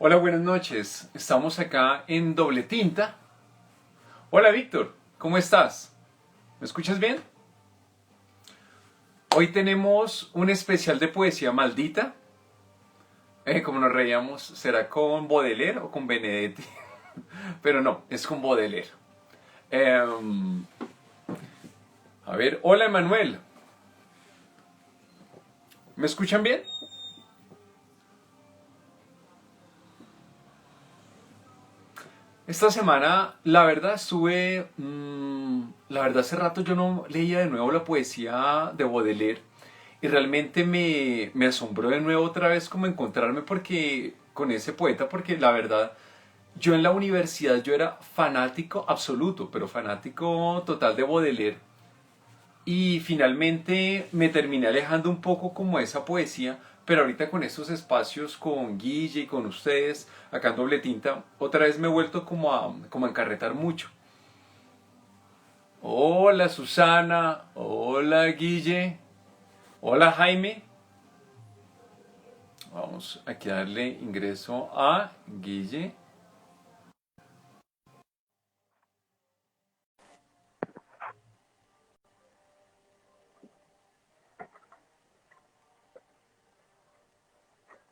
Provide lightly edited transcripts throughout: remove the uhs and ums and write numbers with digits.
Hola, buenas noches. Estamos acá en Doble Tinta. Hola, Víctor. ¿Cómo estás? ¿Me escuchas bien? Hoy tenemos un especial de poesía maldita. Como nos reíamos, ¿será con Baudelaire o con Benedetti? Pero no, es con Baudelaire. Em, a ver, hola, Emanuel. ¿Me escuchan bien? Esta semana, la verdad, la verdad, hace rato yo no leía de nuevo la poesía de Baudelaire y realmente me asombró de nuevo otra vez como encontrarme con ese poeta, porque la verdad, yo en la universidad yo era fanático absoluto, pero fanático total de Baudelaire. Y finalmente me terminé alejando un poco como de esa poesía, pero ahorita con estos espacios con Guille y con ustedes, acá en Doble Tinta, otra vez me he vuelto como a encarretar mucho. Hola Susana, hola Guille, hola Jaime. Vamos aquí a darle ingreso a Guille.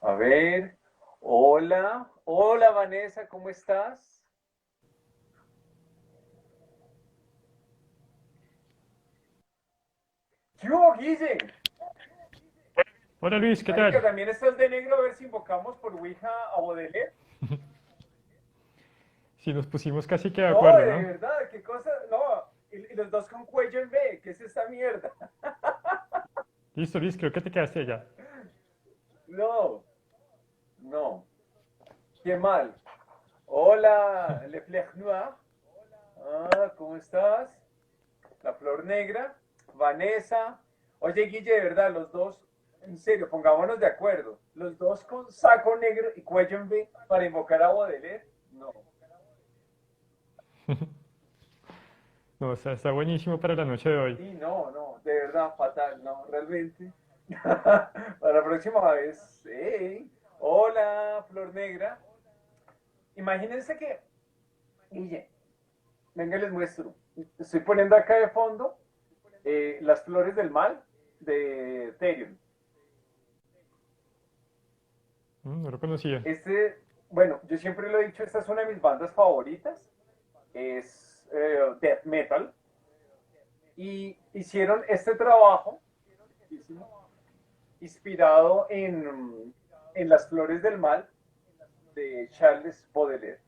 A ver, hola, hola Vanessa, ¿cómo estás? ¿Qué hubo, Guille? Hola Luis, ¿qué Marica, tal? también estás de negro, a ver si invocamos por Ouija a Baudelaire. Si nos pusimos casi que de No, acuerdo, de ¿no? verdad, qué cosa. No, y los dos con cuello en B, ¿qué es esta mierda? Listo Luis, creo que te quedaste allá. No, no, qué mal. Hola, Le Fleur Noir. Ah, ¿cómo estás? La Flor Negra. Vanessa. Oye, Guille, de verdad, los dos, en serio, pongámonos de acuerdo. Los dos con saco negro y cuello en B para invocar a Baudelaire. No. No, está buenísimo para la noche de hoy. Sí, no, no, de verdad, fatal, no, realmente. Para la próxima vez, hey, hola, Flor Negra. Imagínense que, Guille, venga, les muestro. Estoy poniendo acá de fondo las flores del mal de Therion. No lo conocía. Bueno, yo siempre lo he dicho, esta es una de mis bandas favoritas. Es death metal. Y hicieron este trabajo inspirado en Las Flores del Mal de Charles Baudelaire.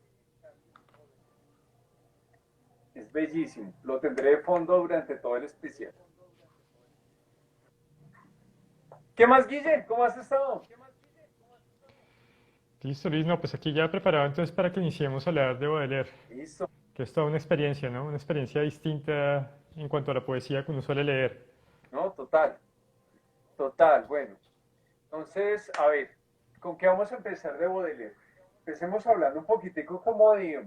Es bellísimo. Lo tendré de fondo durante todo el especial. ¿Qué más, Guille? ¿Cómo has estado? Listo Luis, no, pues aquí ya preparado entonces para que iniciemos a hablar de Baudelaire, Listo. que es toda una experiencia, ¿no? Una experiencia distinta en cuanto a la poesía que uno suele leer. No, total. Total. Bueno. Entonces, a ver, ¿con qué vamos a empezar de Baudelaire? Empecemos hablando un poquitico como de...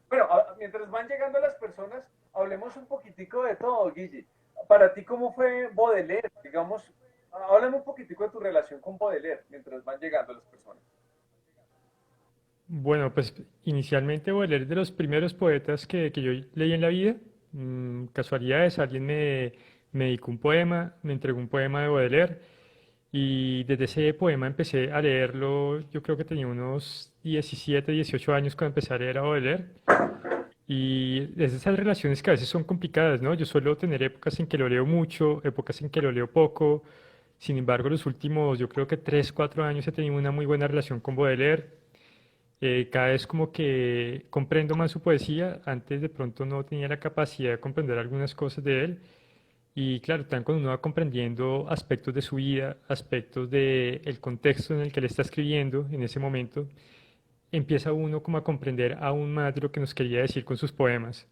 Bueno, mientras van llegando las personas, hablemos un poquitico de todo, Guille. Para ti, ¿cómo fue Baudelaire? Digamos, háblame un poquitico de tu relación con Baudelaire mientras van llegando las personas. Bueno, pues inicialmente Baudelaire es de los primeros poetas que yo leí en la vida. Casualidades, alguien me dedicó un poema, me entregó un poema de Baudelaire. Y desde ese poema empecé a leerlo, yo creo que tenía unos 17, 18 años cuando empecé a leer a Baudelaire. Y es de esas relaciones que a veces son complicadas, ¿no? Yo suelo tener épocas en que lo leo mucho, épocas en que lo leo poco. Sin embargo, los últimos, yo creo que 3, 4 años he tenido una muy buena relación con Baudelaire. Cada vez como que comprendo más su poesía. Antes de pronto no tenía la capacidad de comprender algunas cosas de él. Y claro, también cuando uno va comprendiendo aspectos de su vida, aspectos del contexto en el que él está escribiendo en ese momento, empieza uno como a comprender aún más de lo que nos quería decir con sus poemas.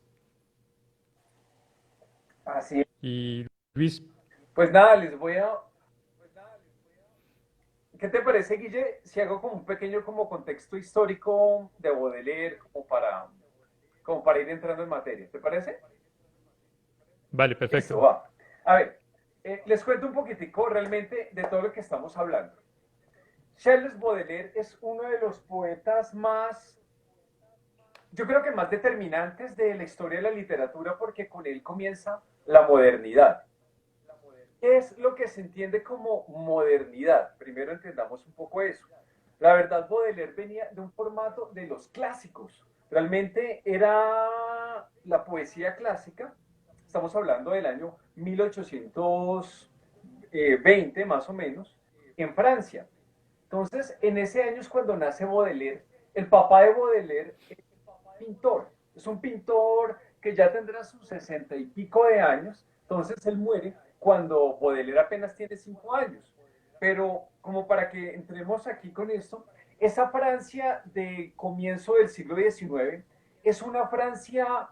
Así es. Y Luis, Pues nada, les voy a... ¿Qué te parece, Guille, si hago como un pequeño como contexto histórico de Baudelaire como para ir entrando en materia? ¿Te parece? vale, Listo, perfecto. va. A ver, les cuento un poquitico realmente de todo lo que estamos hablando. Charles Baudelaire es uno de los poetas más, yo creo que más determinantes de la historia de la literatura porque con él comienza la modernidad. ¿Qué es lo que se entiende como modernidad? Primero entendamos un poco eso. La verdad, Baudelaire venía de un formato de los clásicos. Realmente era la poesía clásica. Estamos hablando del año 1820 más o menos, en Francia. Entonces, en ese año es cuando nace Baudelaire. El papá de Baudelaire es pintor. Es un pintor que ya tendrá sus 60 y pico de años. Entonces, él muere cuando Baudelaire apenas tiene 5 años. Pero como para que entremos aquí con esto, esa Francia de comienzo del siglo XIX es una Francia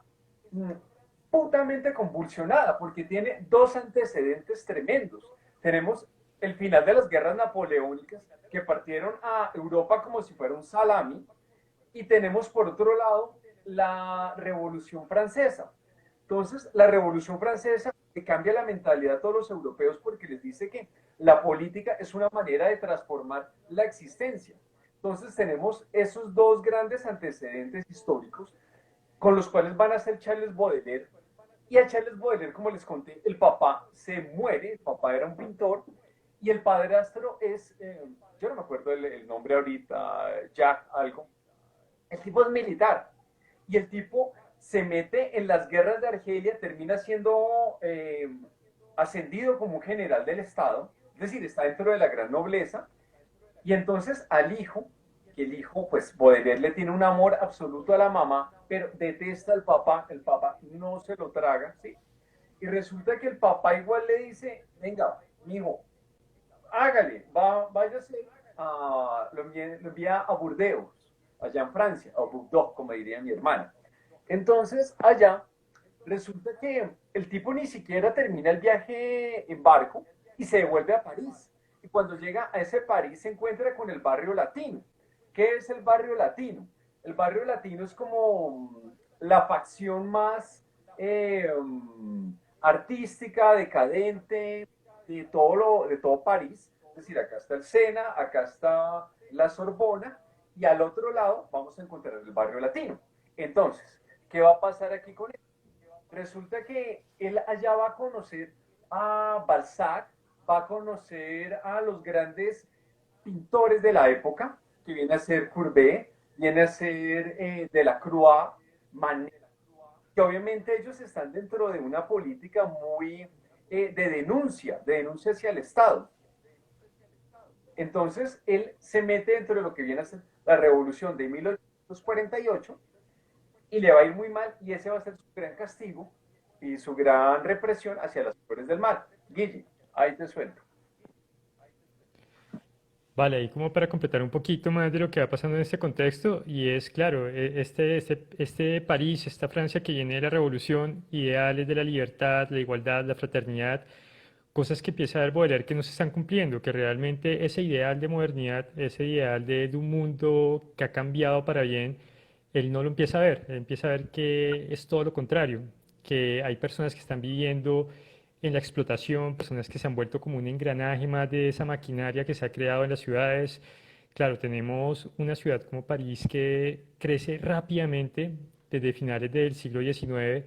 putamente convulsionada porque tiene dos antecedentes tremendos. Tenemos el final de las guerras napoleónicas que partieron a Europa como si fuera un salami y tenemos por otro lado la Revolución Francesa. Entonces, la Revolución Francesa que cambia la mentalidad a todos los europeos porque les dice que la política es una manera de transformar la existencia. Entonces, tenemos esos dos grandes antecedentes históricos con los cuales van a ser Charles Baudelaire. Y a Charles Baudelaire, como les conté, el papá se muere, el papá era un pintor, y el padrastro es, yo no me acuerdo el nombre ahorita, Jack algo, el tipo es militar, y el tipo se mete en las guerras de Argelia, termina siendo ascendido como un general del Estado, es decir, está dentro de la gran nobleza, y entonces al hijo, que el hijo, pues Baudelaire le tiene un amor absoluto a la mamá, pero detesta al papá, el papá no se lo traga, ¿sí? Y resulta que el papá igual le dice, venga, mijo, hágale, váyase, lo envía a Burdeos, allá en Francia, a Bordeaux, como diría mi hermana. Entonces, allá, resulta que el tipo ni siquiera termina el viaje en barco y se devuelve a París. Y cuando llega a ese París se encuentra con el barrio latino. ¿Qué es el barrio latino? El barrio latino es como la facción más artística, decadente de todo París. Es decir, acá está el Sena, acá está la Sorbona y al otro lado vamos a encontrar el barrio latino. Entonces, ¿qué va a pasar aquí con él? Resulta que él allá va a conocer a Balzac, va a conocer a los grandes pintores de la época, que viene a ser Courbet, viene a ser Delacroix, Manet, que obviamente ellos están dentro de una política muy de denuncia hacia el Estado. Entonces, él se mete dentro de lo que viene a ser la revolución de 1848 y le va a ir muy mal y ese va a ser su gran castigo y su gran represión hacia las mujeres del mal. Guille, ahí te suelto. Vale, y como para completar un poquito más de lo que va pasando en este contexto, y es claro, este París, esta Francia que viene de la revolución, ideales de la libertad, la igualdad, la fraternidad, cosas que empieza a ver Baudelaire que no se están cumpliendo, que realmente ese ideal de modernidad, ese ideal de un mundo que ha cambiado para bien, él no lo empieza a ver, él empieza a ver que es todo lo contrario, que hay personas que están viviendo en la explotación, personas que se han vuelto como un engranaje más de esa maquinaria que se ha creado en las ciudades. Claro, tenemos una ciudad como París que crece rápidamente desde finales del siglo XIX,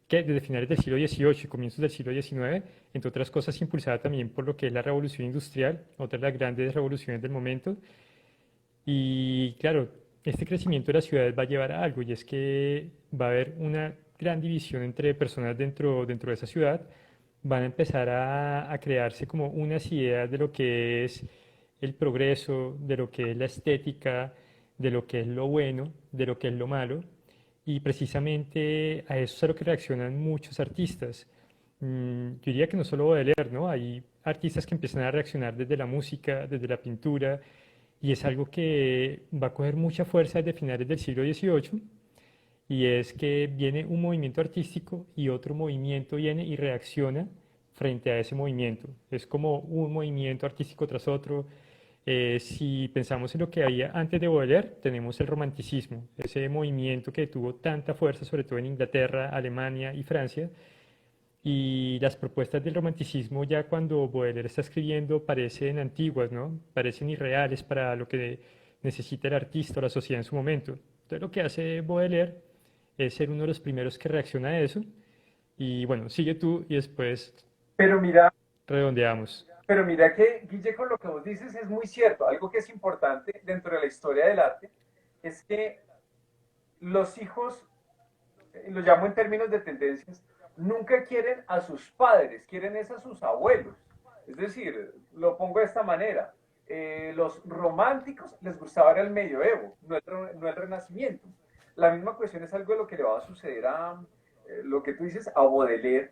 que desde finales del siglo XVIII y comienzos del siglo XIX, entre otras cosas impulsada también por lo que es la revolución industrial, otra de las grandes revoluciones del momento. Y claro, este crecimiento de las ciudades va a llevar a algo, y es que va a haber una gran división entre personas dentro de esa ciudad, van a empezar a crearse como unas ideas de lo que es el progreso, de lo que es la estética, de lo que es lo bueno, de lo que es lo malo, y precisamente a eso es a lo que reaccionan muchos artistas. Yo diría que no solo Baudelaire, ¿no? Hay artistas que empiezan a reaccionar desde la música, desde la pintura, y es algo que va a coger mucha fuerza desde finales del siglo XVIII, y es que viene un movimiento artístico y otro movimiento viene y reacciona frente a ese movimiento. Es como un movimiento artístico tras otro. Si pensamos en lo que había antes de Baudelaire, tenemos el romanticismo, ese movimiento que tuvo tanta fuerza, sobre todo en Inglaterra, Alemania y Francia, Y las propuestas del romanticismo ya cuando Baudelaire está escribiendo parecen antiguas, ¿no? Parecen irreales para lo que necesita el artista o la sociedad en su momento. Entonces lo que hace Baudelaire es ser uno de los primeros que reacciona a eso. Y bueno, sigue tú y después Pero mira, redondeamos. pero mira que, Guille, con lo que vos dices es muy cierto. Algo que es importante dentro de la historia del arte es que los hijos, lo llamo en términos de tendencias, nunca quieren a sus padres, quieren es a sus abuelos. Es decir, lo pongo de esta manera. Los románticos les gustaba el medioevo, no el renacimiento. La misma cuestión es algo de lo que le va a suceder a lo que tú dices, a Baudelaire,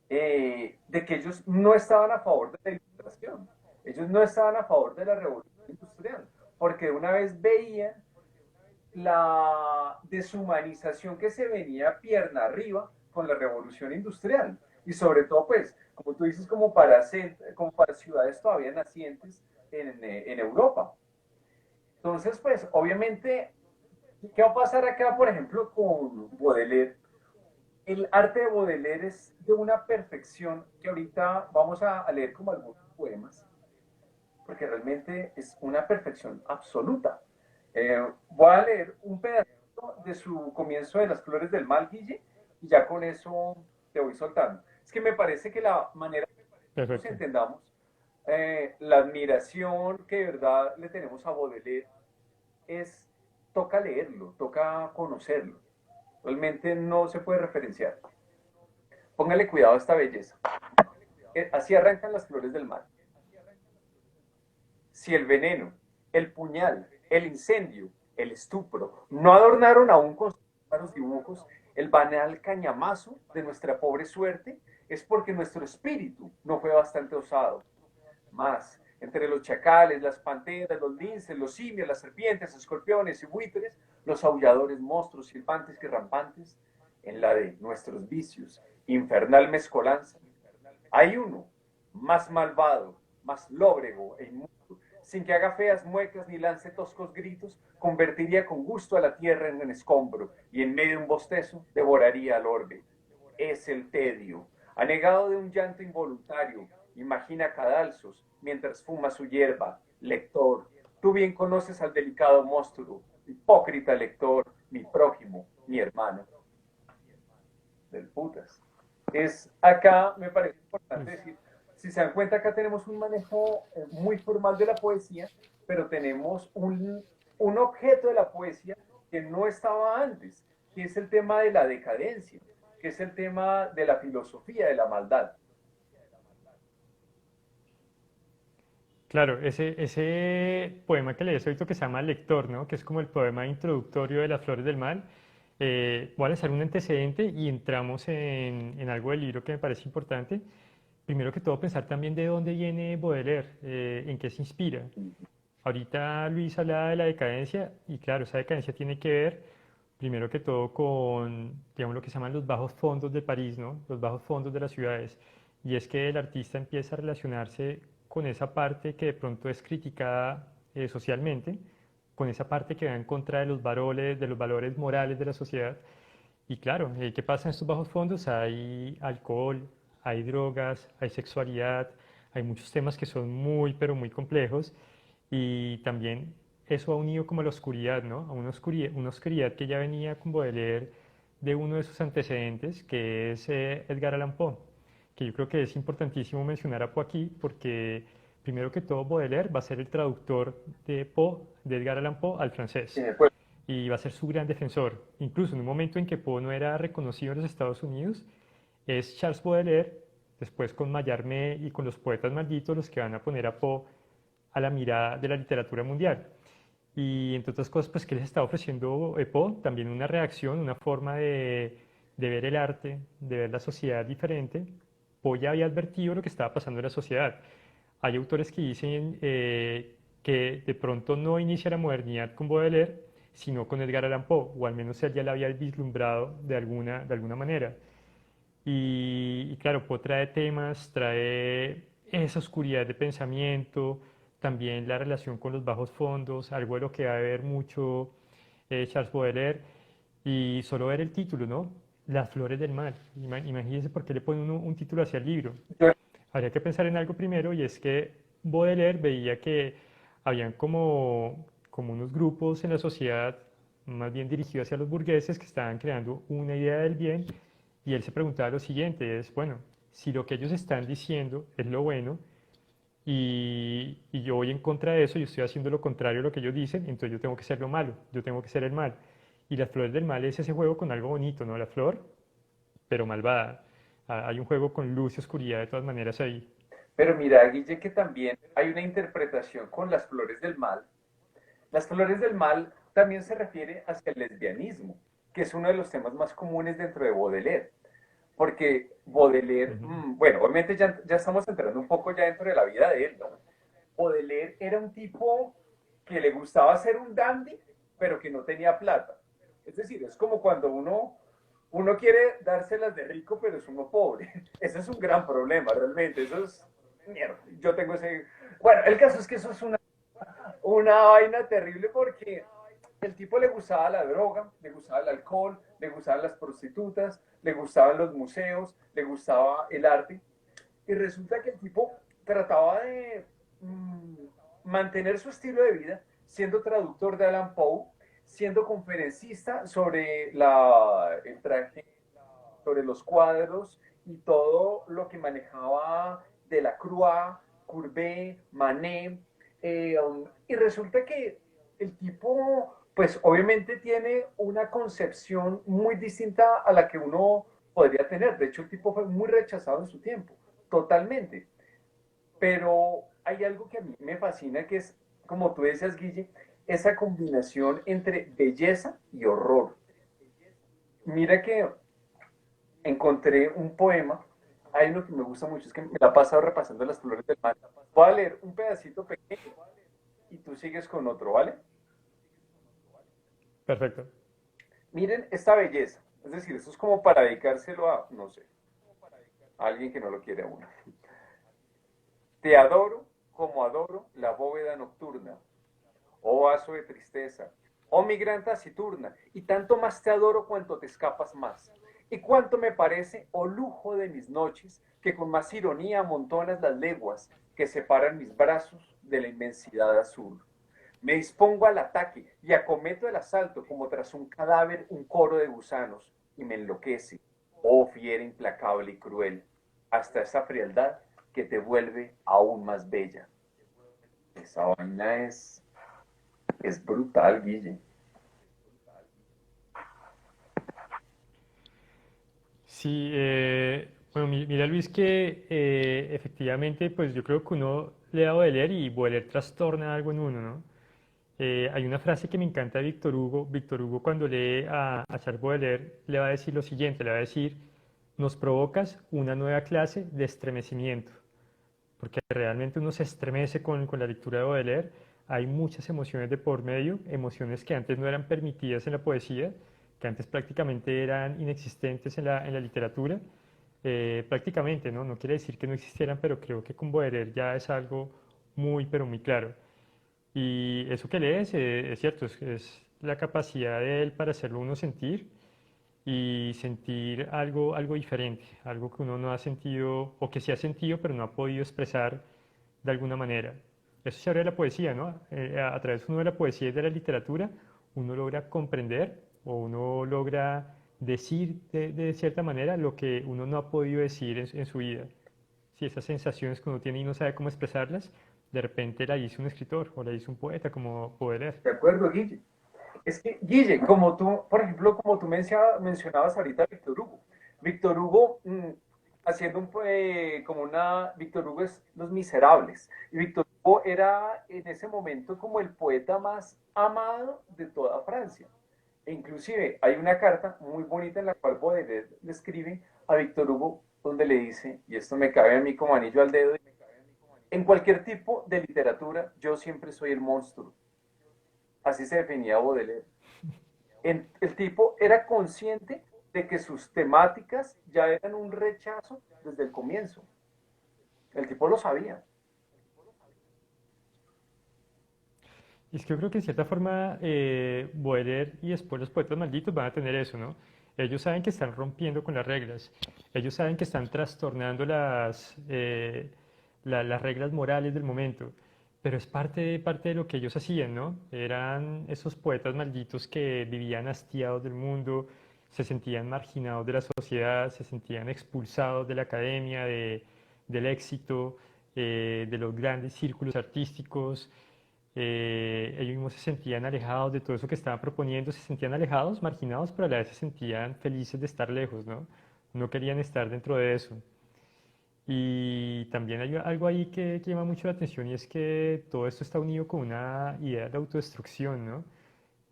de que ellos no estaban a favor de la ilustración, ellos no estaban a favor de la revolución industrial, porque una vez veían la deshumanización que se venía pierna arriba con la revolución industrial. Y sobre todo, pues, como tú dices, como para ciudades todavía nacientes en Europa. Entonces, pues, obviamente, ¿qué va a pasar acá, por ejemplo, con Baudelaire? El arte de Baudelaire es de una perfección que ahorita vamos a leer como algunos poemas, porque realmente es una perfección absoluta. Voy a leer un pedacito de su comienzo de Las Flores del Mal, Guille, y ya con eso te voy soltando. Es que me parece que la manera que nos Perfecto. entendamos, la admiración que de verdad le tenemos a Baudelaire es, toca leerlo, toca conocerlo. Realmente no se puede referenciar. Póngale cuidado a esta belleza. Así arrancan Las Flores del Mal. Si el veneno, el puñal, el incendio, el estupro no adornaron aún con sus dibujos el banal cañamazo de nuestra pobre suerte, es porque nuestro espíritu no fue bastante osado. Más, entre los chacales, las panteras, los linces, los simios, las serpientes, escorpiones y buitres, los aulladores monstruos silbantes y rampantes, en la de nuestros vicios, infernal mezcolanza, hay uno más malvado, más lóbrego e inmundo, sin que haga feas muecas ni lance toscos gritos, convertiría con gusto a la tierra en un escombro y en medio de un bostezo devoraría al orbe. Es el tedio. Anegado de un llanto involuntario, imagina cadalzos mientras fuma su hierba. Lector, tú bien conoces al delicado monstruo, hipócrita lector, mi prójimo, mi hermano. Del putas. Es acá, me parece importante Uf. decir, si se dan cuenta, acá tenemos un manejo muy formal de la poesía, pero tenemos un objeto de la poesía que no estaba antes, que es el tema de la decadencia, que es el tema de la filosofía de la maldad. Claro, ese poema que lees ahorita que se llama Lector, ¿no? Que es como el poema introductorio de Las Flores del Mal. Voy a lanzar un antecedente y entramos en algo del libro que me parece importante. Primero que todo, pensar también de dónde viene Baudelaire, en qué se inspira. Ahorita Luis hablaba de la decadencia y claro, esa decadencia tiene que ver primero que todo con, digamos, lo que se llaman los bajos fondos de París, ¿no? Los bajos fondos de las ciudades. Y es que el artista empieza a relacionarse con esa parte que de pronto es criticada socialmente, con esa parte que va en contra de los valores morales de la sociedad. Y claro, ¿qué pasa en estos bajos fondos? Hay alcohol, hay drogas, hay sexualidad, hay muchos temas que son muy, pero muy complejos. Y también eso ha unido como a la oscuridad, ¿no? A una oscuridad que ya venía con Baudelaire de uno de sus antecedentes, que es Edgar Allan Poe, que yo creo que es importantísimo mencionar a Poe aquí, porque primero que todo Baudelaire va a ser el traductor de Poe, de Edgar Allan Poe, al francés Pues, y va a ser su gran defensor. Incluso en un momento en que Poe no era reconocido en los Estados Unidos, es Charles Baudelaire, después con Mallarmé y con los poetas malditos, los que van a poner a Poe a la mirada de la literatura mundial. Y entre otras cosas, pues que les está ofreciendo Poe también una reacción, una forma de ver el arte, de ver la sociedad diferente. Poe ya había advertido lo que estaba pasando en la sociedad. Hay autores que dicen que de pronto no inicia la modernidad con Baudelaire, sino con Edgar Allan Poe, o al menos él ya la había vislumbrado de alguna manera. Y claro, Poe trae temas, trae esa oscuridad de pensamiento, también la relación con los bajos fondos, algo de lo que va a ver mucho Charles Baudelaire, y solo ver el título, ¿no? Las flores del mal. Imagínense por qué le pone uno un título hacia el libro. Yo- Habría que pensar en algo primero y es que Baudelaire veía que habían como unos grupos en la sociedad, más bien dirigidos hacia los burgueses, que estaban creando una idea del bien y él se preguntaba lo siguiente, es, bueno, si lo que ellos están diciendo es lo bueno y yo voy en contra de eso, yo estoy haciendo lo contrario a lo que ellos dicen, entonces yo tengo que ser lo malo, yo tengo que ser el mal. Y las flores del mal es ese juego con algo bonito, ¿no? La flor, pero malvada. Hay un juego con luz y oscuridad de todas maneras ahí. Pero mira, Guille, que también hay una interpretación con las flores del mal. Las flores del mal también se refiere hacia el lesbianismo, que es uno de los temas más comunes dentro de Baudelaire. Porque Baudelaire, Ujú. bueno, obviamente ya estamos entrando un poco ya dentro de la vida de él, ¿no? Baudelaire era un tipo que le gustaba ser un dandy, pero que no tenía plata. Es decir, es como cuando uno quiere dárselas de rico, pero es uno pobre. Ese es un gran problema, realmente. Eso es, mierda, yo tengo ese... Bueno, el caso es que eso es una vaina terrible porque el tipo le gustaba la droga, le gustaba el alcohol, le gustaban las prostitutas, le gustaban los museos, le gustaba el arte. Y resulta que el tipo trataba de mantener su estilo de vida siendo traductor de Alan Poe, siendo conferencista sobre el traje, sobre los cuadros y todo lo que manejaba de la Croix, Courbet, Manet. Y resulta que el tipo, pues obviamente tiene una concepción muy distinta a la que uno podría tener. De hecho, el tipo fue muy rechazado en su tiempo, totalmente. Pero hay algo que a mí me fascina, que es, como tú decías, Guille, esa combinación entre belleza y horror. Mira que encontré un poema, hay uno que me gusta mucho, es que me la he pasado repasando las flores del mal. Voy a leer un pedacito pequeño y tú sigues con otro, ¿vale? Perfecto. Miren esta belleza, es decir, esto es como para dedicárselo a, no sé, a alguien que no lo quiere a uno. Te adoro como adoro la bóveda nocturna, oh vaso de tristeza, oh migrante taciturna, y tanto más te adoro cuanto te escapas más. Y cuánto me parece, oh lujo de mis noches, que con más ironía amontonas las leguas que separan mis brazos de la inmensidad azul. Me dispongo al ataque y acometo el asalto como tras un cadáver un coro de gusanos, y me enloquece, oh fiera implacable y cruel, hasta esa frialdad que te vuelve aún más bella. Esa vaina es brutal, Guille. Sí, bueno, mira Luis que efectivamente pues yo creo que uno le da a Baudelaire y Baudelaire trastorna algo en uno, ¿no? Hay una frase que me encanta de Víctor Hugo cuando lee a Charles Baudelaire le va a decir lo siguiente, le va a decir, nos provocas una nueva clase de estremecimiento, porque realmente uno se estremece con la lectura de Baudelaire, hay muchas emociones de por medio, emociones que antes no eran permitidas en la poesía, que antes prácticamente eran inexistentes en la literatura, prácticamente, ¿no? No quiere decir que no existieran, pero creo que con Baudelaire ya es algo muy, pero muy claro. Y eso que lees, es cierto, es la capacidad de él para hacerlo uno sentir y sentir algo diferente, algo que uno no ha sentido o que sí ha sentido pero no ha podido expresar de alguna manera. Eso se habla de la poesía, ¿no? A través uno de la poesía y de la literatura, uno logra comprender o uno logra decir de cierta manera lo que uno no ha podido decir en su vida. Si esas sensaciones que uno tiene y no sabe cómo expresarlas, de repente la dice un escritor o la dice un poeta como Baudelaire. ¿De acuerdo, Guille? Es que, Guille, como tú, por ejemplo, como tú mencionabas ahorita a Víctor Hugo. Víctor Hugo, haciendo como una, Víctor Hugo es Los Miserables. Y Víctor Hugo era en ese momento como el poeta más amado de toda Francia. E inclusive hay una carta muy bonita en la cual Baudelaire le escribe a Víctor Hugo donde le dice, y esto me cabe a mí como anillo al dedo, en cualquier tipo de literatura yo siempre soy el monstruo. Así se definía Baudelaire. El tipo era consciente de que sus temáticas ya eran un rechazo desde el comienzo. El tipo lo sabía. Y es que yo creo que en cierta forma Baudelaire y después los poetas malditos van a tener eso, ¿no? Ellos saben que están rompiendo con las reglas. Ellos saben que están trastornando las reglas morales del momento. Pero es parte de lo que ellos hacían, ¿no? Eran esos poetas malditos que vivían hastiados del mundo, se sentían marginados de la sociedad, se sentían expulsados de la academia, del éxito, de los grandes círculos artísticos. Ellos mismos se sentían alejados de todo eso que estaban proponiendo, se sentían alejados, marginados, pero a la vez se sentían felices de estar lejos, ¿no? No querían estar dentro de eso. Y también hay algo ahí que llama mucho la atención y es que todo esto está unido con una idea de autodestrucción, ¿no?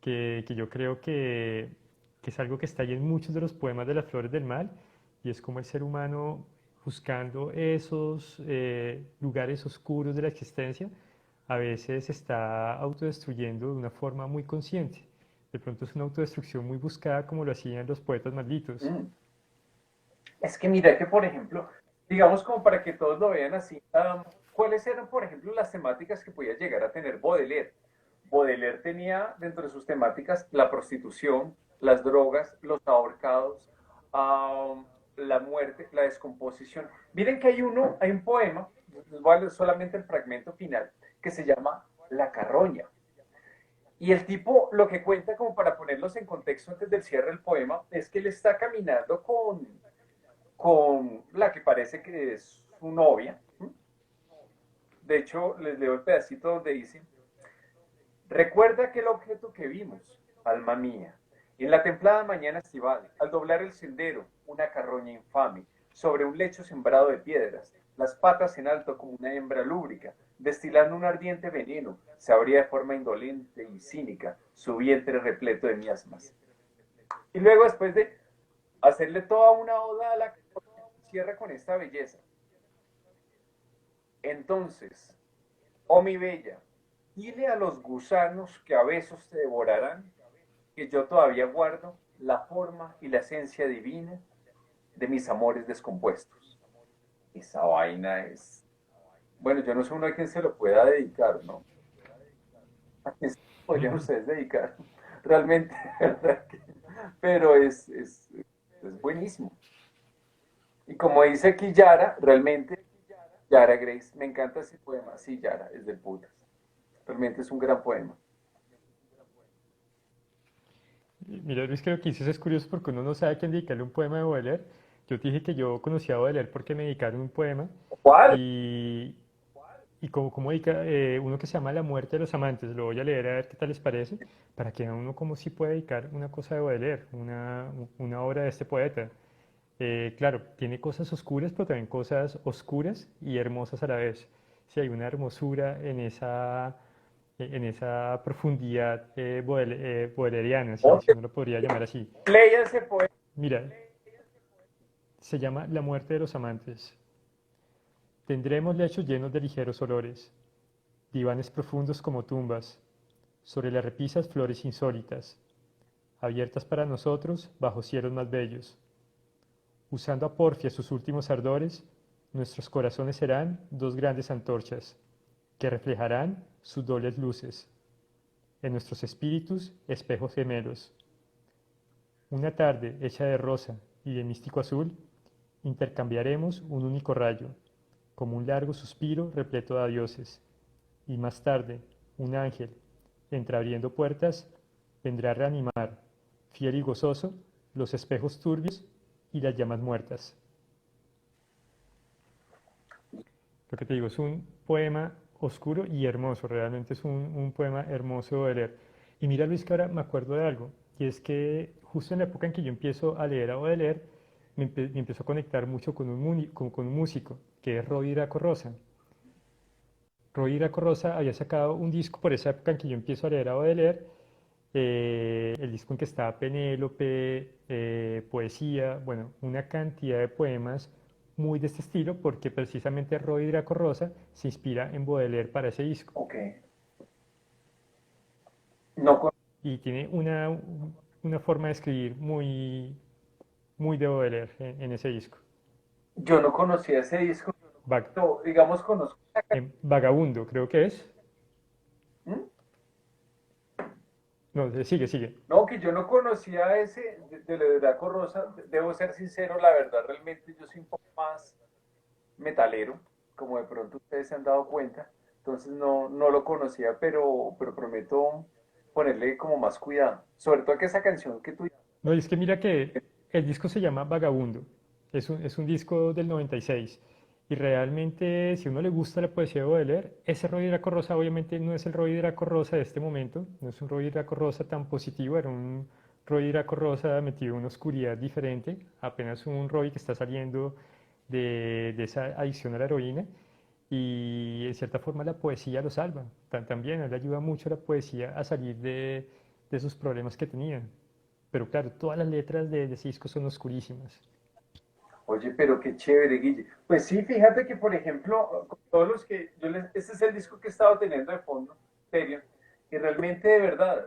Que yo creo que es algo que está ahí en muchos de los poemas de las Flores del Mal y es como el ser humano buscando esos lugares oscuros de la existencia, a veces se está autodestruyendo de una forma muy consciente. De pronto es una autodestrucción muy buscada como lo hacían los poetas malditos. Mm. Es que mira que, por ejemplo, digamos como para que todos lo vean así, ¿cuáles eran, por ejemplo, las temáticas que podía llegar a tener Baudelaire? Baudelaire tenía dentro de sus temáticas la prostitución, las drogas, los ahorcados, um, la muerte, la descomposición. Miren que hay un poema, les voy a leer solamente el fragmento final, que se llama La carroña. Y el tipo lo que cuenta, como para ponerlos en contexto antes del cierre del poema, es que él está caminando con la que parece que es su novia. De hecho, les leo el pedacito donde dice: recuerda aquel objeto que vimos, alma mía, en la templada mañana estival, al doblar el sendero, una carroña infame, sobre un lecho sembrado de piedras, las patas en alto como una hembra lúbrica, destilando un ardiente veneno, se abría de forma indolente y cínica, su vientre repleto de miasmas. Y luego, después de hacerle toda una oda a la carroña, cierra con esta belleza. Entonces, oh mi bella, dile a los gusanos que a besos te devorarán, que yo todavía guardo la forma y la esencia divina de mis amores descompuestos. Esa vaina es... Bueno, yo no sé uno a quién se lo pueda dedicar, ¿no? ¿A quién se lo podrían ustedes dedicar? Realmente, ¿verdad? Pero es buenísimo. Y como dice aquí Yara, realmente, Yara Grace, me encanta ese poema. Sí, Yara, es de putas. Realmente es un gran poema. Mira, Luis, que lo que dices es curioso porque uno no sabe a quién dedicarle un poema de Baudelaire. Yo te dije que yo conocía a Baudelaire porque me dedicaron un poema ¿Cuál? y, y como dedica uno que se llama La muerte de los amantes. Lo voy a leer a ver qué tal les parece, para que a uno como si puede dedicar una cosa de Baudelaire, una obra de este poeta. Claro, tiene cosas oscuras, pero también cosas oscuras y hermosas a la vez. Sí, hay una hermosura en esa profundidad boederiana, si Oye, uno lo podría llamar así. leia ese poema. Mira, se llama La muerte de los amantes. Tendremos lechos llenos de ligeros olores, divanes profundos como tumbas, sobre las repisas flores insólitas, abiertas para nosotros bajo cielos más bellos. Usando a porfia sus últimos ardores, nuestros corazones serán dos grandes antorchas, que reflejarán sus dobles luces. En nuestros espíritus, espejos gemelos. Una tarde hecha de rosa y de místico azul, intercambiaremos un único rayo, como un largo suspiro repleto de adioses. Y más tarde, un ángel, entreabriendo puertas, vendrá a reanimar, fiel y gozoso, los espejos turbios y las llamas muertas. Lo que te digo, es un poema oscuro y hermoso, realmente es un poema hermoso de leer. Y mira, Luis, que ahora me acuerdo de algo, y es que justo en la época en que yo empiezo a leer o a leer, me empiezo a conectar mucho con un músico, que es Roy Iraco Rosa. Roy Iraco Rosa había sacado un disco por esa época en que yo empiezo a leer o a leer, el disco en que estaba Penélope, poesía, bueno, una cantidad de poemas muy de este estilo, porque precisamente Roy Draco Rosa se inspira en Baudelaire para ese disco. Ok. No, Y tiene una forma de escribir muy de Baudelaire en ese disco. yo no conocía ese disco. Vag- No, digamos, conozco una Vagabundo, creo que es. canción. No, sigue, sigue. No, que yo no conocía ese de Draco Rosa, debo ser sincero, la verdad, realmente yo soy un poco más metalero, como de pronto ustedes se han dado cuenta, entonces no lo conocía, pero prometo ponerle como más cuidado, sobre todo que esa canción que tú... No, y es que mira que el disco se llama Vagabundo, es un disco del 96 y realmente si a uno le gusta la poesía de Baudelaire, ese Roy Draco Rosa obviamente no es el Roy Draco Rosa de este momento, no es un Roy Draco Rosa tan positivo, era un Roy Draco Rosa metido en una oscuridad diferente, apenas un Roy que está saliendo de esa adicción a la heroína y en cierta forma la poesía lo salva, también le ayuda mucho a la poesía a salir de esos problemas que tenía. Pero claro, todas las letras de ese disco son oscurísimas. Oye, pero qué chévere, Guille. Pues sí, fíjate que, por ejemplo, con todos los que este es el disco que he estado teniendo de fondo, serio, y realmente de verdad,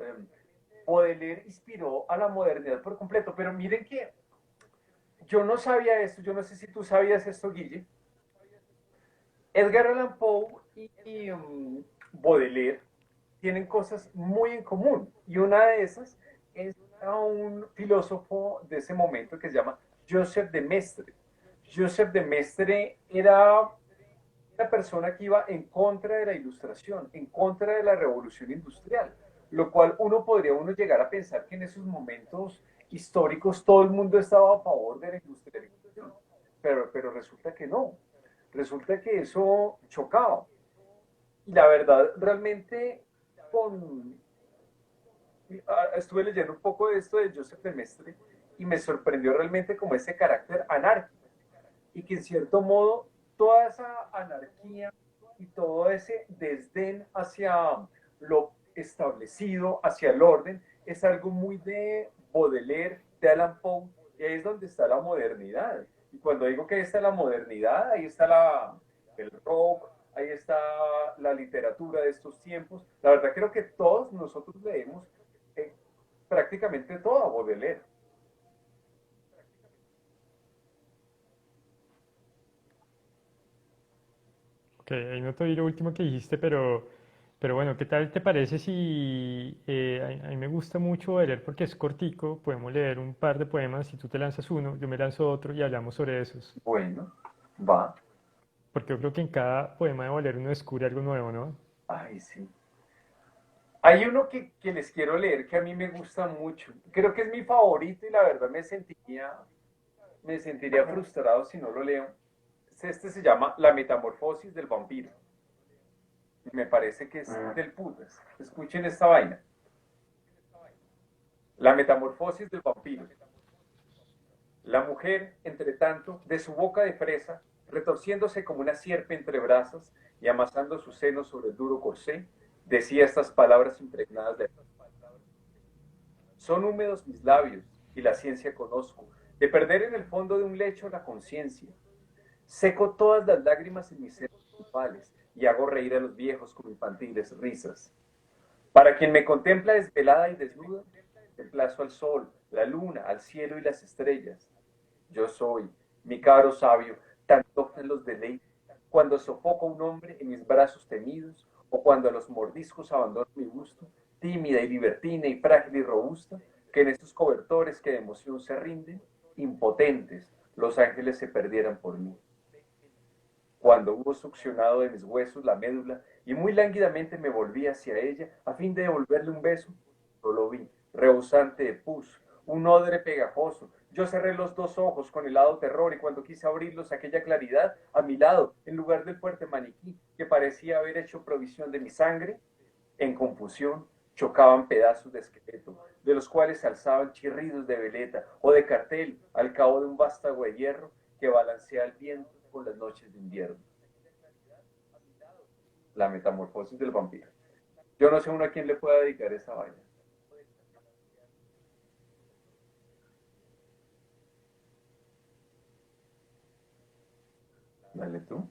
Baudelaire inspiró a la modernidad por completo, pero miren que yo no sabía esto, yo no sé si tú sabías esto, Guille. Edgar Allan Poe y Baudelaire tienen cosas muy en común, y una de esas es a un filósofo de ese momento que se llama Joseph de Maistre. Joseph de Maistre era una persona que iba en contra de la ilustración, en contra de la revolución industrial, lo cual uno podría llegar a pensar que en esos momentos históricos todo el mundo estaba a favor de la industrialización, pero resulta que no, resulta que eso chocaba. Y la verdad, realmente, con, estuve leyendo un poco de esto de Joseph de Maistre y me sorprendió realmente como ese carácter anárquico y que en cierto modo toda esa anarquía y todo ese desdén hacia lo establecido, hacia el orden, es algo muy de Baudelaire, de Allan Poe, y ahí es donde está la modernidad. Y cuando digo que ahí está la modernidad, ahí está el rock, ahí está la literatura de estos tiempos. La verdad creo que todos nosotros leemos eh, prácticamente todo a Baudelaire. Ok, ahí no te oí lo último que dijiste, pero bueno, ¿qué tal te parece si a mí me gusta mucho leer porque es cortico, podemos leer un par de poemas, si tú te lanzas uno, yo me lanzo otro y hablamos sobre esos? Bueno, va. Porque yo creo que en cada poema de Baudelaire uno descubre algo nuevo, ¿no? Ay, sí. Hay uno que les quiero leer que a mí me gusta mucho. Creo que es mi favorito y la verdad me sentiría frustrado si no lo leo. Este se llama La metamorfosis del vampiro. Me parece que es del putas. Escuchen esta vaina. La metamorfosis del vampiro. La mujer, entre tanto, de su boca de fresa, retorciéndose como una sierpe entre brasas y amasando sus senos sobre el duro corsé, decía estas palabras impregnadas de... Son húmedos mis labios y la ciencia conozco, de perder en el fondo de un lecho la conciencia. Seco todas las lágrimas en mis senos triunfales y hago reír a los viejos con infantiles risas. Para quien me contempla desvelada y desnuda, emplazo al sol, la luna, al cielo y las estrellas. Yo soy, mi caro sabio, tan en los deleites, cuando sofoco a un hombre en mis brazos temidos, o cuando a los mordiscos abandono mi gusto, tímida y libertina y frágil y robusta, que en estos cobertores que de emoción se rinden, impotentes, los ángeles se perdieran por mí. Cuando hubo succionado de mis huesos la médula y muy lánguidamente me volví hacia ella a fin de devolverle un beso, no lo vi, rebosante de pus, un odre pegajoso. Yo cerré los dos ojos con helado terror y cuando quise abrirlos aquella claridad a mi lado, en lugar del fuerte maniquí que parecía haber hecho provisión de mi sangre, en confusión chocaban pedazos de esqueleto, de los cuales se alzaban chirridos de veleta o de cartel al cabo de un vástago de hierro que balancea el viento por las noches de invierno. La metamorfosis del vampiro. Yo no sé uno a quién le pueda dedicar esa vaina. Dale tú.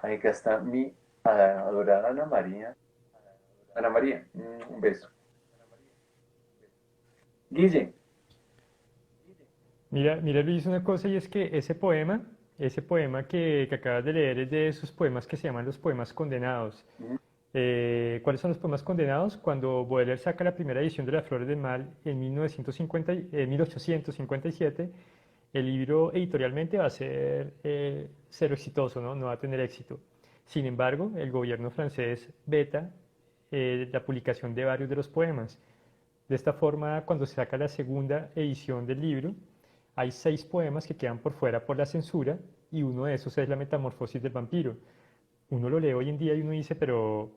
Ahí acá está mi adorada Ana María. Ana María, un beso. Guille. Mira, mira Luis, una cosa y es que ese poema que acabas de leer es de esos poemas que se llaman los poemas condenados. ¿Cuáles son los poemas condenados? Cuando Baudelaire saca la primera edición de Las Flores del Mal en 1857, el libro editorialmente va a ser cero exitoso, ¿no? No va a tener éxito. Sin embargo, el gobierno francés veta la publicación de varios de los poemas. De esta forma, cuando se saca la segunda edición del libro, hay 6 poemas que quedan por fuera por la censura y uno de esos es La Metamorfosis del Vampiro. Uno lo lee hoy en día y uno dice, pero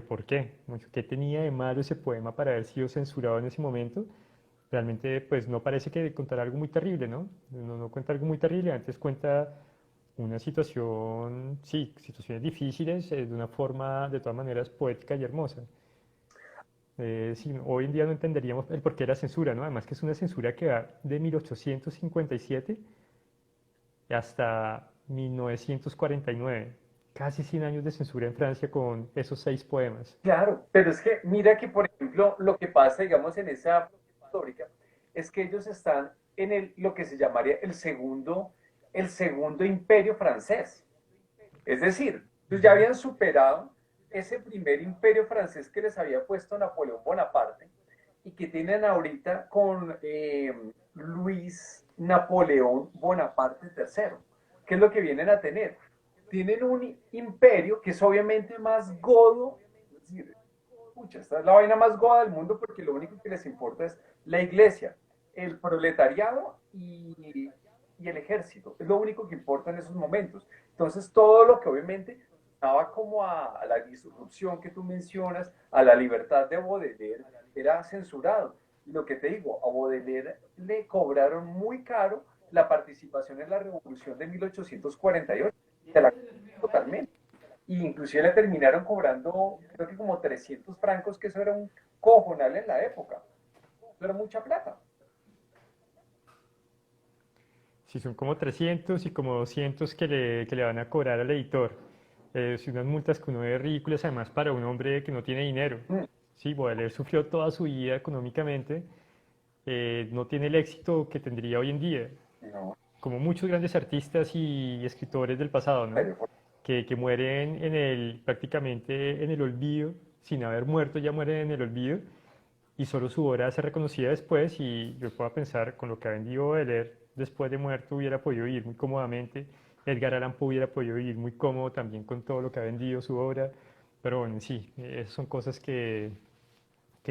¿por qué? ¿Qué tenía de malo ese poema para haber sido censurado en ese momento? Realmente, pues no parece que contara algo muy terrible, ¿no? No cuenta algo muy terrible, antes cuenta una situación, sí, situaciones difíciles, de una forma, de todas maneras, poética y hermosa. Sí, hoy en día no entenderíamos el porqué de la censura, ¿no? Además que es una censura que va de 1857 hasta 1949. Casi 100 años de censura en Francia con esos 6 poemas. Claro, pero es que mira que, por ejemplo, lo que pasa, digamos, en esa histórica, es que ellos están en lo que se llamaría el segundo imperio francés. Es decir, ellos ya Ujú. habían superado ese primer imperio francés que les había puesto Napoleón Bonaparte y que tienen ahorita con Luis Napoleón Bonaparte III. ¿Qué es lo que vienen a tener? Tienen un imperio que es obviamente más godo, es decir, pucha, esta es la vaina más goda del mundo porque lo único que les importa es la iglesia, el proletariado y el ejército. Es lo único que importa en esos momentos. Entonces, todo lo que obviamente estaba como a la disrupción que tú mencionas, a la libertad de Baudelaire, era censurado. Y lo que te digo, a Baudelaire le cobraron muy caro la participación en la revolución de 1848. Se la totalmente. Y inclusive le terminaron cobrando, creo que como 300 francos, que eso era un cojonal en la época. Eso era mucha plata. Sí, son como 300 y como 200 que le van a cobrar al editor. Sí, unas multas que uno ve ridículas, además para un hombre que no tiene dinero. Mm, Sí, Baudelaire sufrió toda su vida económicamente, no tiene el éxito que tendría hoy en día, no, como muchos grandes artistas y escritores del pasado, ¿no? pero, Que mueren prácticamente en el olvido, sin haber muerto ya mueren en el olvido, y solo su obra se reconocida después, y yo puedo pensar, con lo que ha vendido Baudelaire, después de muerto hubiera podido vivir muy cómodamente, Edgar Allan Poe hubiera podido vivir muy cómodo también con todo lo que ha vendido su obra, pero bueno, sí, esas son cosas que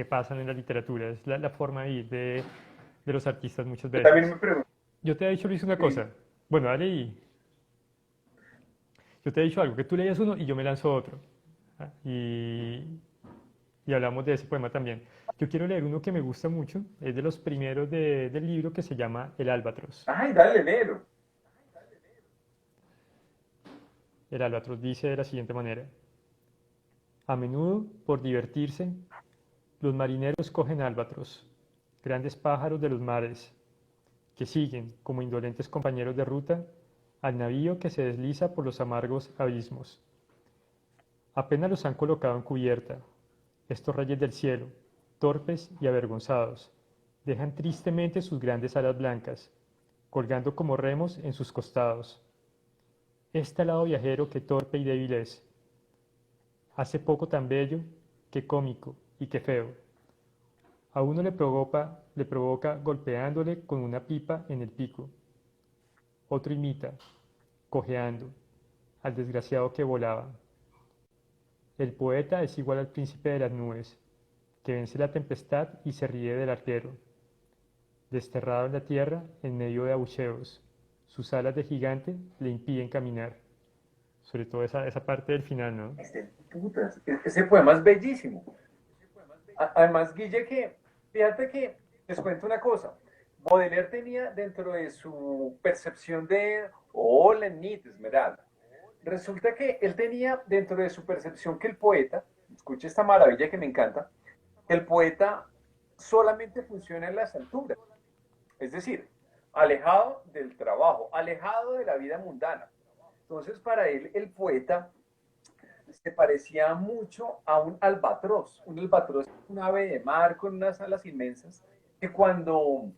pasan en la literatura, es la forma de vivir de los artistas muchas yo también veces. me pregunto, Yo te he dicho, Luis, una sí, cosa, bueno, dale y yo te he dicho algo, que tú leías uno y yo me lanzo otro. ¿Ah? Y hablamos de ese poema también. Yo quiero leer uno que me gusta mucho, es de los primeros del libro que se llama El Albatros. ay, dale, léelo. El Albatros dice de la siguiente manera. A menudo, por divertirse, los marineros cogen albatros, grandes pájaros de los mares, que siguen, como indolentes compañeros de ruta, al navío que se desliza por los amargos abismos. Apenas los han colocado en cubierta, estos reyes del cielo, torpes y avergonzados, dejan tristemente sus grandes alas blancas, colgando como remos en sus costados. Este alado viajero que torpe y débil es, hace poco tan bello, que cómico y que feo. A uno le provoca golpeándole con una pipa en el pico. Otro imita, cojeando, al desgraciado que volaba. El poeta es igual al príncipe de las nubes, que vence la tempestad y se ríe del arquero. Desterrado en la tierra, en medio de abucheos, sus alas de gigante le impiden caminar. Sobre todo esa parte del final, ¿no? Putas, ese poema es bellísimo. Además, Guille, que, fíjate que les cuento una cosa. Baudelaire tenía dentro de su percepción de hola, Nit, Esmeralda. Resulta que él tenía dentro de su percepción que el poeta, escucha esta maravilla que me encanta, el poeta solamente funciona en las alturas. Es decir, alejado del trabajo, alejado de la vida mundana. Entonces, para él, el poeta se parecía mucho a un albatros. Un albatros es un ave de mar con unas alas inmensas que cuando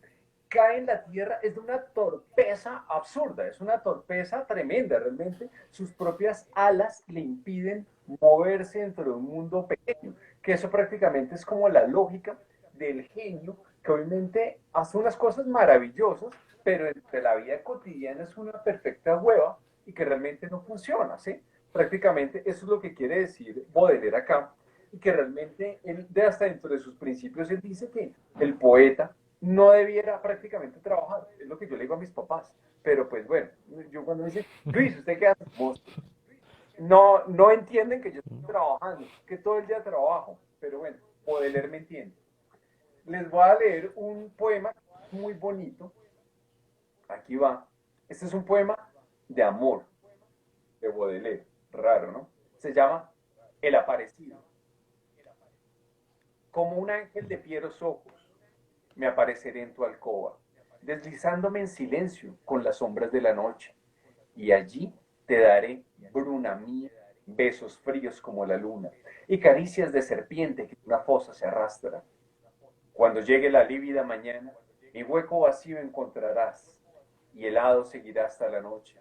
cae en la tierra es de una torpeza absurda, es una torpeza tremenda, realmente sus propias alas le impiden moverse dentro de un mundo pequeño, que eso prácticamente es como la lógica del genio, que obviamente hace unas cosas maravillosas, pero entre la vida cotidiana es una perfecta hueva y que realmente no funciona, ¿sí? Prácticamente eso es lo que quiere decir Baudelaire acá, y que realmente él, de hasta dentro de sus principios, él dice que el poeta no debiera prácticamente trabajar, es lo que yo le digo a mis papás, pero pues bueno, yo cuando me dicen, Luis, ¿usted qué hace? Monstruo. No, no entienden que yo estoy trabajando, que todo el día trabajo, pero bueno, Baudelaire me entiende. Les voy a leer un poema muy bonito, aquí va. Este es un poema de amor de Baudelaire, raro, ¿no? Se llama El aparecido. Como un ángel de fieros ojos, me apareceré en tu alcoba, deslizándome en silencio con las sombras de la noche, y allí te daré, bruna mía, besos fríos como la luna, y caricias de serpiente que en una fosa se arrastra. Cuando llegue la lívida mañana, mi hueco vacío encontrarás, y helado seguirá hasta la noche.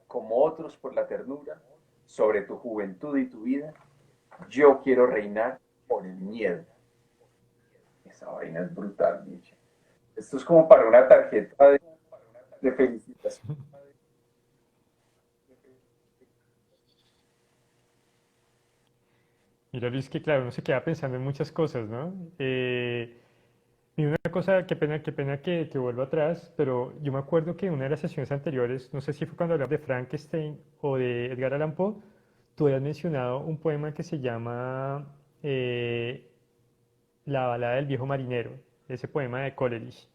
Como otros por la ternura, sobre tu juventud y tu vida, yo quiero reinar por el miedo. Esa vaina es brutal, Nietzsche. Esto es como para una tarjeta de felicitación. Mira, Luis, que claro, uno se queda pensando en muchas cosas, ¿no? Y una cosa, qué pena que vuelva atrás, pero yo me acuerdo que en una de las sesiones anteriores, no sé si fue cuando hablamos de Frankenstein o de Edgar Allan Poe, tú habías mencionado un poema que se llama La balada del viejo marinero, ese poema de Coleridge.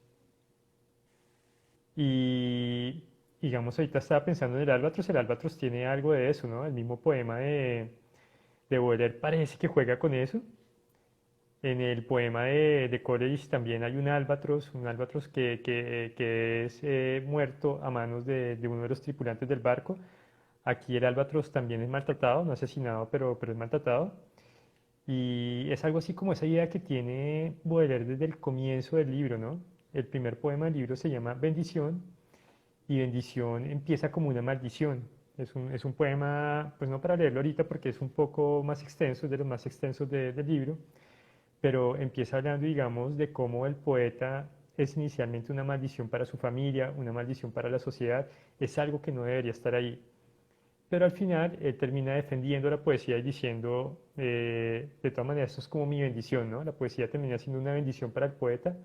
Y digamos, ahorita estaba pensando en el Albatros tiene algo de eso, ¿no? El mismo poema de Baudelaire parece que juega con eso. En el poema de Coleridge también hay un albatros que es muerto a manos de uno de los tripulantes del barco. Aquí el albatros también es maltratado, no asesinado, pero es maltratado. Y es algo así como esa idea que tiene Baudelaire desde el comienzo del libro, ¿no? El primer poema del libro se llama Bendición y Bendición empieza como una maldición. Es un poema, pues no para leerlo ahorita porque es un poco más extenso, es de los más extensos del libro, pero empieza hablando, digamos, de cómo el poeta es inicialmente una maldición para su familia, una maldición para la sociedad, es algo que no debería estar ahí. Pero al final él termina defendiendo la poesía y diciendo, de todas maneras, esto es como mi bendición, ¿no? La poesía termina siendo una bendición para el poeta,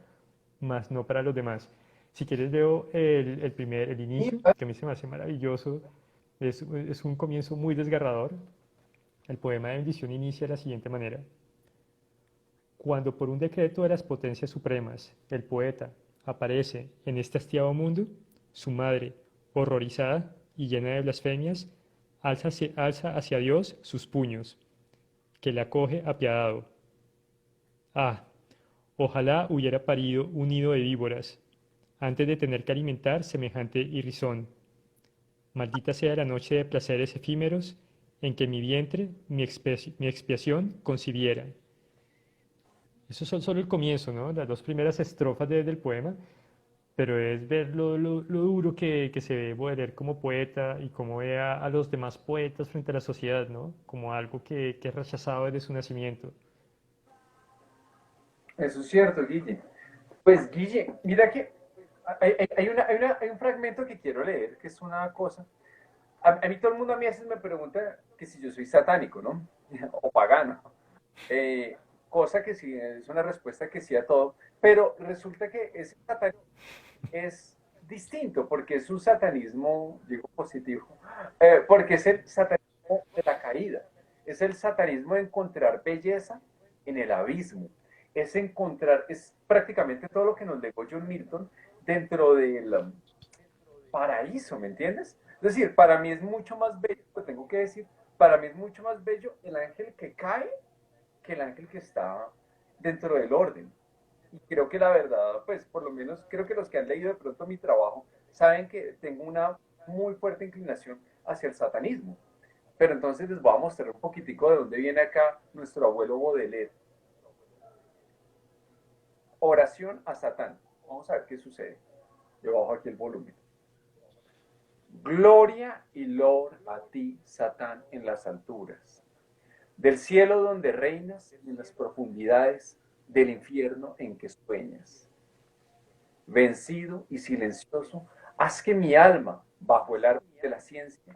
más no para los demás. Si quieres leo el inicio, que a mí se me hace maravilloso, es un comienzo muy desgarrador. El poema de bendición inicia de la siguiente manera. Cuando por un decreto de las potencias supremas el poeta aparece en este hastiado mundo, su madre, horrorizada y llena de blasfemias, alza hacia Dios sus puños, que le acoge apiadado. Ah, ojalá hubiera parido un nido de víboras, antes de tener que alimentar semejante irrizón. Maldita sea la noche de placeres efímeros en que mi vientre, mi expiación concibiera. Eso es solo el comienzo, ¿no? Las dos primeras estrofas del poema, pero es ver lo duro que se ve Baudelaire como poeta y cómo ve a los demás poetas frente a la sociedad, ¿no? Como algo que es rechazado desde su nacimiento. Eso es cierto, Guille. Pues Guille, mira que hay un fragmento que quiero leer, que es una cosa. A mí todo el mundo a mí a veces me pregunta que si yo soy satánico, ¿no? O pagano. Eh, Cosa que sí, es una respuesta que sí a todo. Pero resulta que ese satanismo es distinto, porque es un satanismo, digo positivo, porque es el satanismo de la caída. Es el satanismo de encontrar belleza en el abismo. Es encontrar, es prácticamente todo lo que nos legó John Milton dentro del paraíso, ¿me entiendes? Es decir, para mí es mucho más bello, lo tengo que decir, para mí es mucho más bello el ángel que cae que el ángel que está dentro del orden. Y creo que la verdad, pues por lo menos creo que los que han leído de pronto mi trabajo saben que tengo una muy fuerte inclinación hacia el satanismo. Pero entonces les voy a mostrar un poquitico de dónde viene acá nuestro abuelo Baudelaire. Oración a Satán. Vamos a ver qué sucede. Yo bajo aquí el volumen. Gloria y loor a ti, Satán, en las alturas. del cielo donde reinas y en las profundidades del infierno en que sueñas. Vencido y silencioso, haz que mi alma, bajo el árbol de la ciencia,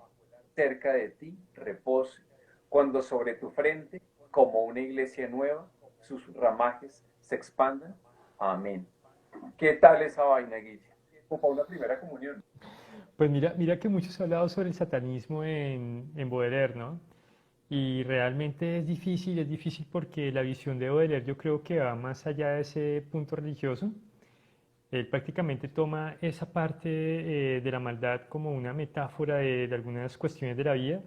cerca de ti repose, cuando sobre tu frente, como una iglesia nueva, sus ramajes se expandan. Amén. ¿Qué tal esa vaina, Guille? Como para una primera comunión. Pues mira que muchos han hablado sobre el satanismo en Baudelaire, ¿no? Y realmente es difícil porque la visión de Baudelaire yo creo que va más allá de ese punto religioso. Él prácticamente toma esa parte de la maldad como una metáfora de algunas cuestiones de la vida,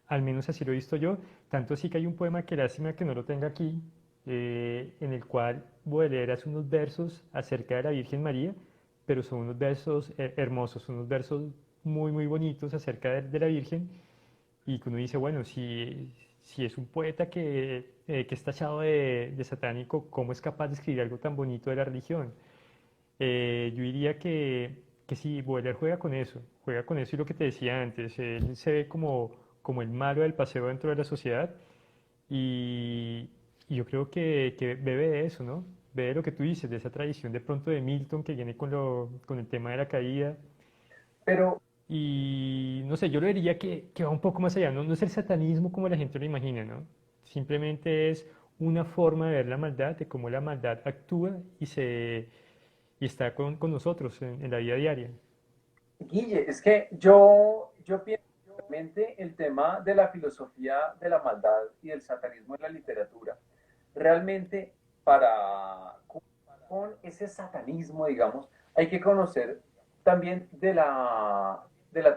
al menos así lo he visto yo. Tanto así que hay un poema que lástima que no lo tenga aquí, en el cual Baudelaire hace unos versos acerca de la Virgen María, pero son unos versos hermosos, son unos versos muy bonitos acerca de la Virgen, y que uno dice, bueno, si es un poeta que está tachado de satánico, ¿cómo es capaz de escribir algo tan bonito de la religión? Yo diría que sí, Baudelaire juega con eso y lo que te decía antes, él se ve como el malo del paseo dentro de la sociedad y, y yo creo que bebe de eso, ¿no? Bebe de lo que tú dices, de esa tradición de pronto de Milton que viene con el tema de la caída Pero, y no sé, yo lo diría que va un poco más allá, ¿no? No es el satanismo como la gente lo imagina, ¿no? Simplemente es una forma de ver la maldad, de cómo la maldad actúa y está con nosotros en la vida diaria. Guille, es que yo pienso que realmente el tema de la filosofía de la maldad y del satanismo en la literatura, realmente para con ese satanismo, digamos, hay que conocer también de la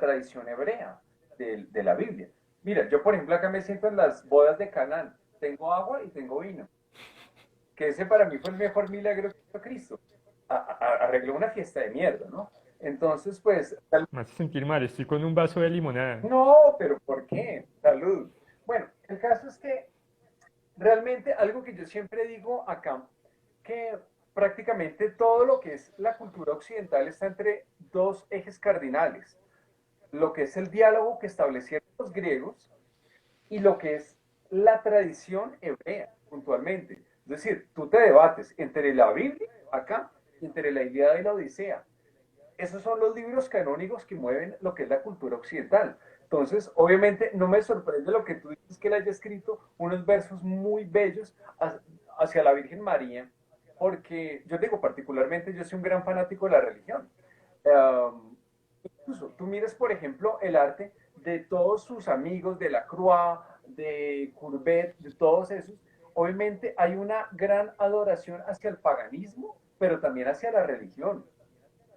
tradición hebrea, de la Biblia. Mira, yo por ejemplo acá me siento en las bodas de Canaán, tengo agua y tengo vino, que ese para mí fue el mejor milagro que hizo Cristo. Arregló una fiesta de mierda, ¿no? Entonces, pues, Me hace sentir mal, estoy con un vaso de limonada. no, pero ¿por qué? Salud. Bueno, el caso es que realmente algo que yo siempre digo acá, que prácticamente todo lo que es la cultura occidental está entre dos ejes cardinales, lo que es el diálogo que establecieron los griegos y lo que es la tradición hebrea, puntualmente. Es decir, tú te debates entre la Biblia, acá, y entre la Ilíada y la Odisea. Esos son los libros canónicos que mueven lo que es la cultura occidental. Entonces, obviamente, no me sorprende lo que tú dices que él haya escrito unos versos muy bellos hacia la Virgen María, porque yo digo particularmente, yo soy un gran fanático de la religión. Um, Incluso tú miras, por ejemplo, el arte de todos sus amigos, de Lacroix, de Courbet, de todos esos, obviamente hay una gran adoración hacia el paganismo, pero también hacia la religión,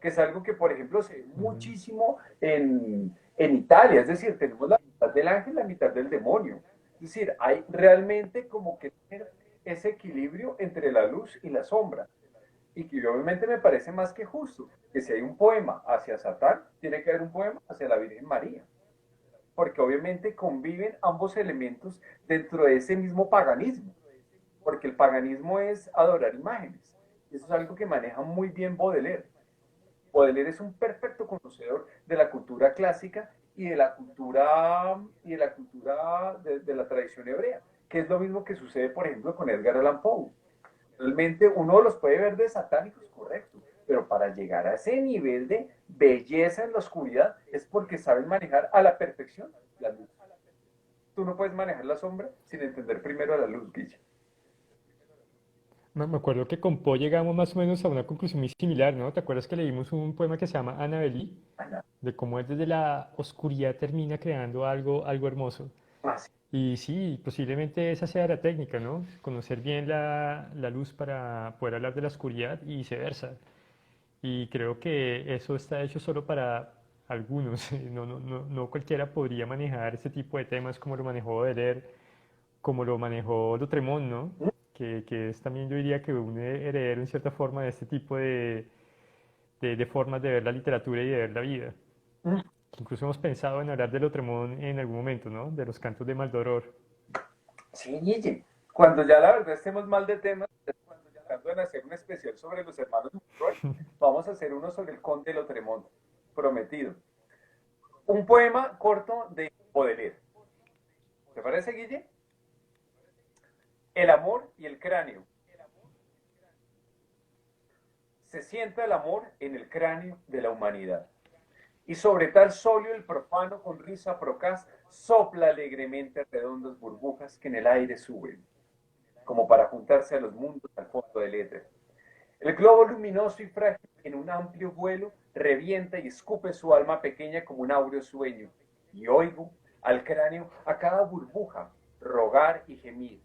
que es algo que, por ejemplo, se ve Ujú. muchísimo en Italia, es decir, tenemos la mitad del ángel, la mitad del demonio. Es decir, hay realmente como que ese equilibrio entre la luz y la sombra. Y que obviamente me parece más que justo que si hay un poema hacia Satán, tiene que haber un poema hacia la Virgen María. Porque obviamente conviven ambos elementos dentro de ese mismo paganismo. Porque el paganismo es adorar imágenes. Y eso es algo que maneja muy bien Baudelaire. Baudelaire es un perfecto conocedor de la cultura clásica y de la tradición hebrea, que es lo mismo que sucede, por ejemplo, con Edgar Allan Poe. Realmente uno los puede ver de satánicos, correcto, pero para llegar a ese nivel de belleza en la oscuridad es porque saben manejar a la perfección la luz. Tú no puedes manejar la sombra sin entender primero la luz, Guilla. Me acuerdo que con Poe llegamos más o menos a una conclusión muy similar, ¿no? ¿Te acuerdas que leímos un poema que se llama Annabelle? Ana, De cómo él desde la oscuridad termina creando algo hermoso. así. Y sí, posiblemente esa sea la técnica, ¿no? Conocer bien la luz para poder hablar de la oscuridad y viceversa. Y creo que eso está hecho solo para algunos. No cualquiera podría manejar este tipo de temas como lo manejó Baudelaire, como lo manejó Lautréamont, ¿no? Que es también yo diría que un heredero en cierta forma de este tipo de formas de ver la literatura y de ver la vida. Incluso hemos pensado en hablar de Lautréamont en algún momento, ¿no? De los cantos de Maldoror. Sí, Guille. Cuando ya la verdad estemos mal de temas, tratando de hacer un especial sobre los hermanos Monroy, vamos a hacer uno sobre el conde de Lotremont, prometido. Un poema corto de Baudelaire. ¿Te parece, Guille? El amor y el cráneo. Se sienta el amor en el cráneo de la humanidad. Y sobre tal solio el profano con risa procaz sopla alegremente redondas burbujas que en el aire suben, como para juntarse a los mundos al fondo del éter. El globo luminoso y frágil en un amplio vuelo revienta y escupe su alma pequeña como un áureo sueño. Y oigo al cráneo a cada burbuja rogar y gemir.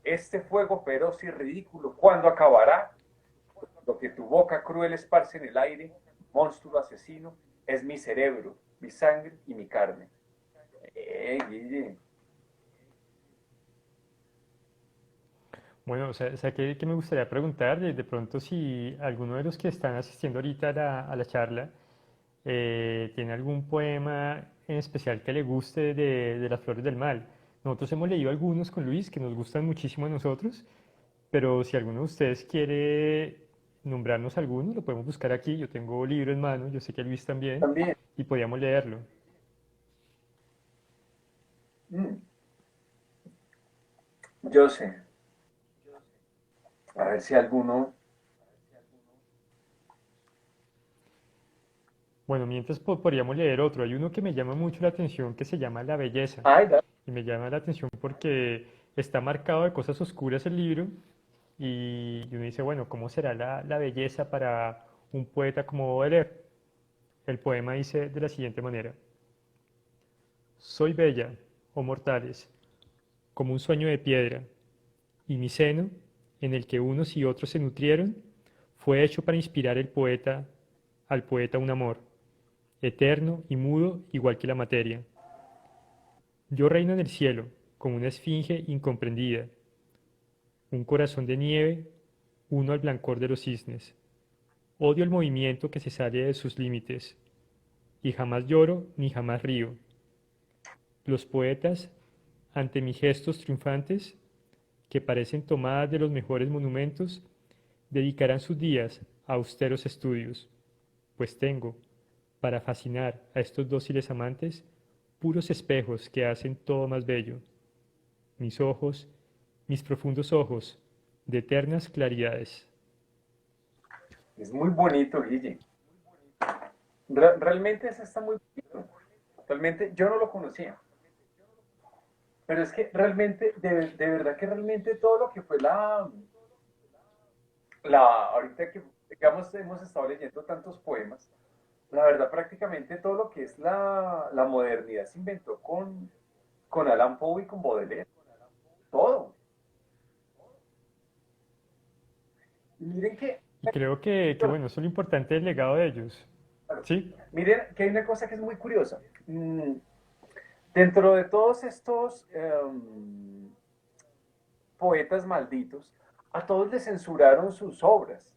Este fuego feroz y ridículo, ¿cuándo acabará? Lo que tu boca cruel esparce en el aire, monstruo asesino, es mi cerebro, mi sangre y mi carne. Guille. Bueno, o sea que me gustaría preguntar de pronto si alguno de los que están asistiendo ahorita a la charla tiene algún poema en especial que le guste de las flores del mal. Nosotros hemos leído algunos con Luis que nos gustan muchísimo a nosotros, pero si alguno de ustedes quiere nombrarnos alguno, lo podemos buscar aquí. Yo tengo libro en mano, yo sé que Luis también, También. y podíamos leerlo. Mm, yo sé. A ver si alguno. Bueno, mientras podríamos leer otro. Hay uno que me llama mucho la atención que se llama La Belleza. Ay, da. Y me llama la atención porque está marcado de cosas oscuras el libro y uno dice, bueno, ¿cómo será la belleza para un poeta como Baudelaire? El poema dice de la siguiente manera: Soy bella, oh mortales, como un sueño de piedra, y mi seno, en el que unos y otros se nutrieron, fue hecho para inspirar al poeta un amor, eterno y mudo igual que la materia. Yo reino en el cielo, como una esfinge incomprendida, un corazón de nieve, uno al blancor de los cisnes. Odio el movimiento que se sale de sus límites, y jamás lloro ni jamás río. Los poetas, ante mis gestos triunfantes, que parecen tomadas de los mejores monumentos, dedicarán sus días a austeros estudios, pues tengo, para fascinar a estos dóciles amantes, puros espejos que hacen todo más bello. Mis ojos, mis profundos ojos, de eternas claridades. Es muy bonito, Guille. Realmente ese está muy bonito. Realmente yo no lo conocía. Pero es que realmente, de verdad que realmente todo lo que fue ahorita que digamos hemos estado leyendo tantos poemas, la verdad prácticamente todo lo que es la modernidad se inventó con Alan Poe y con Baudelaire. Todo. Y miren Y creo bueno, eso es lo importante del legado de ellos. ¿Sí? miren que hay una cosa que es muy curiosa. Dentro de todos estos poetas malditos, a todos les censuraron sus obras.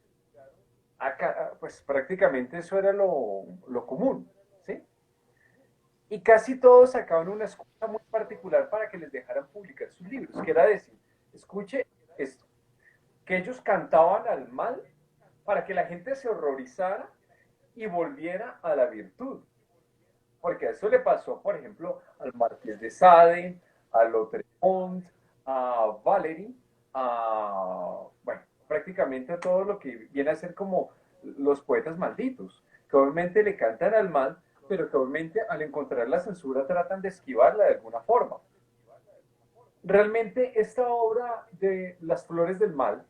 Acá, pues prácticamente eso era lo común, ¿sí? Y casi todos sacaban una excusa muy particular para que les dejaran publicar sus libros, que era decir, escuche esto, que ellos cantaban al mal para que la gente se horrorizara y volviera a la virtud. Porque a eso le pasó, por ejemplo, al Marqués de Sade, a Lautremont, a Valery, bueno, prácticamente a todo lo que viene a ser como los poetas malditos, que obviamente le cantan al mal, pero que obviamente al encontrar la censura tratan de esquivarla de alguna forma. Realmente esta obra de Las Flores del Mal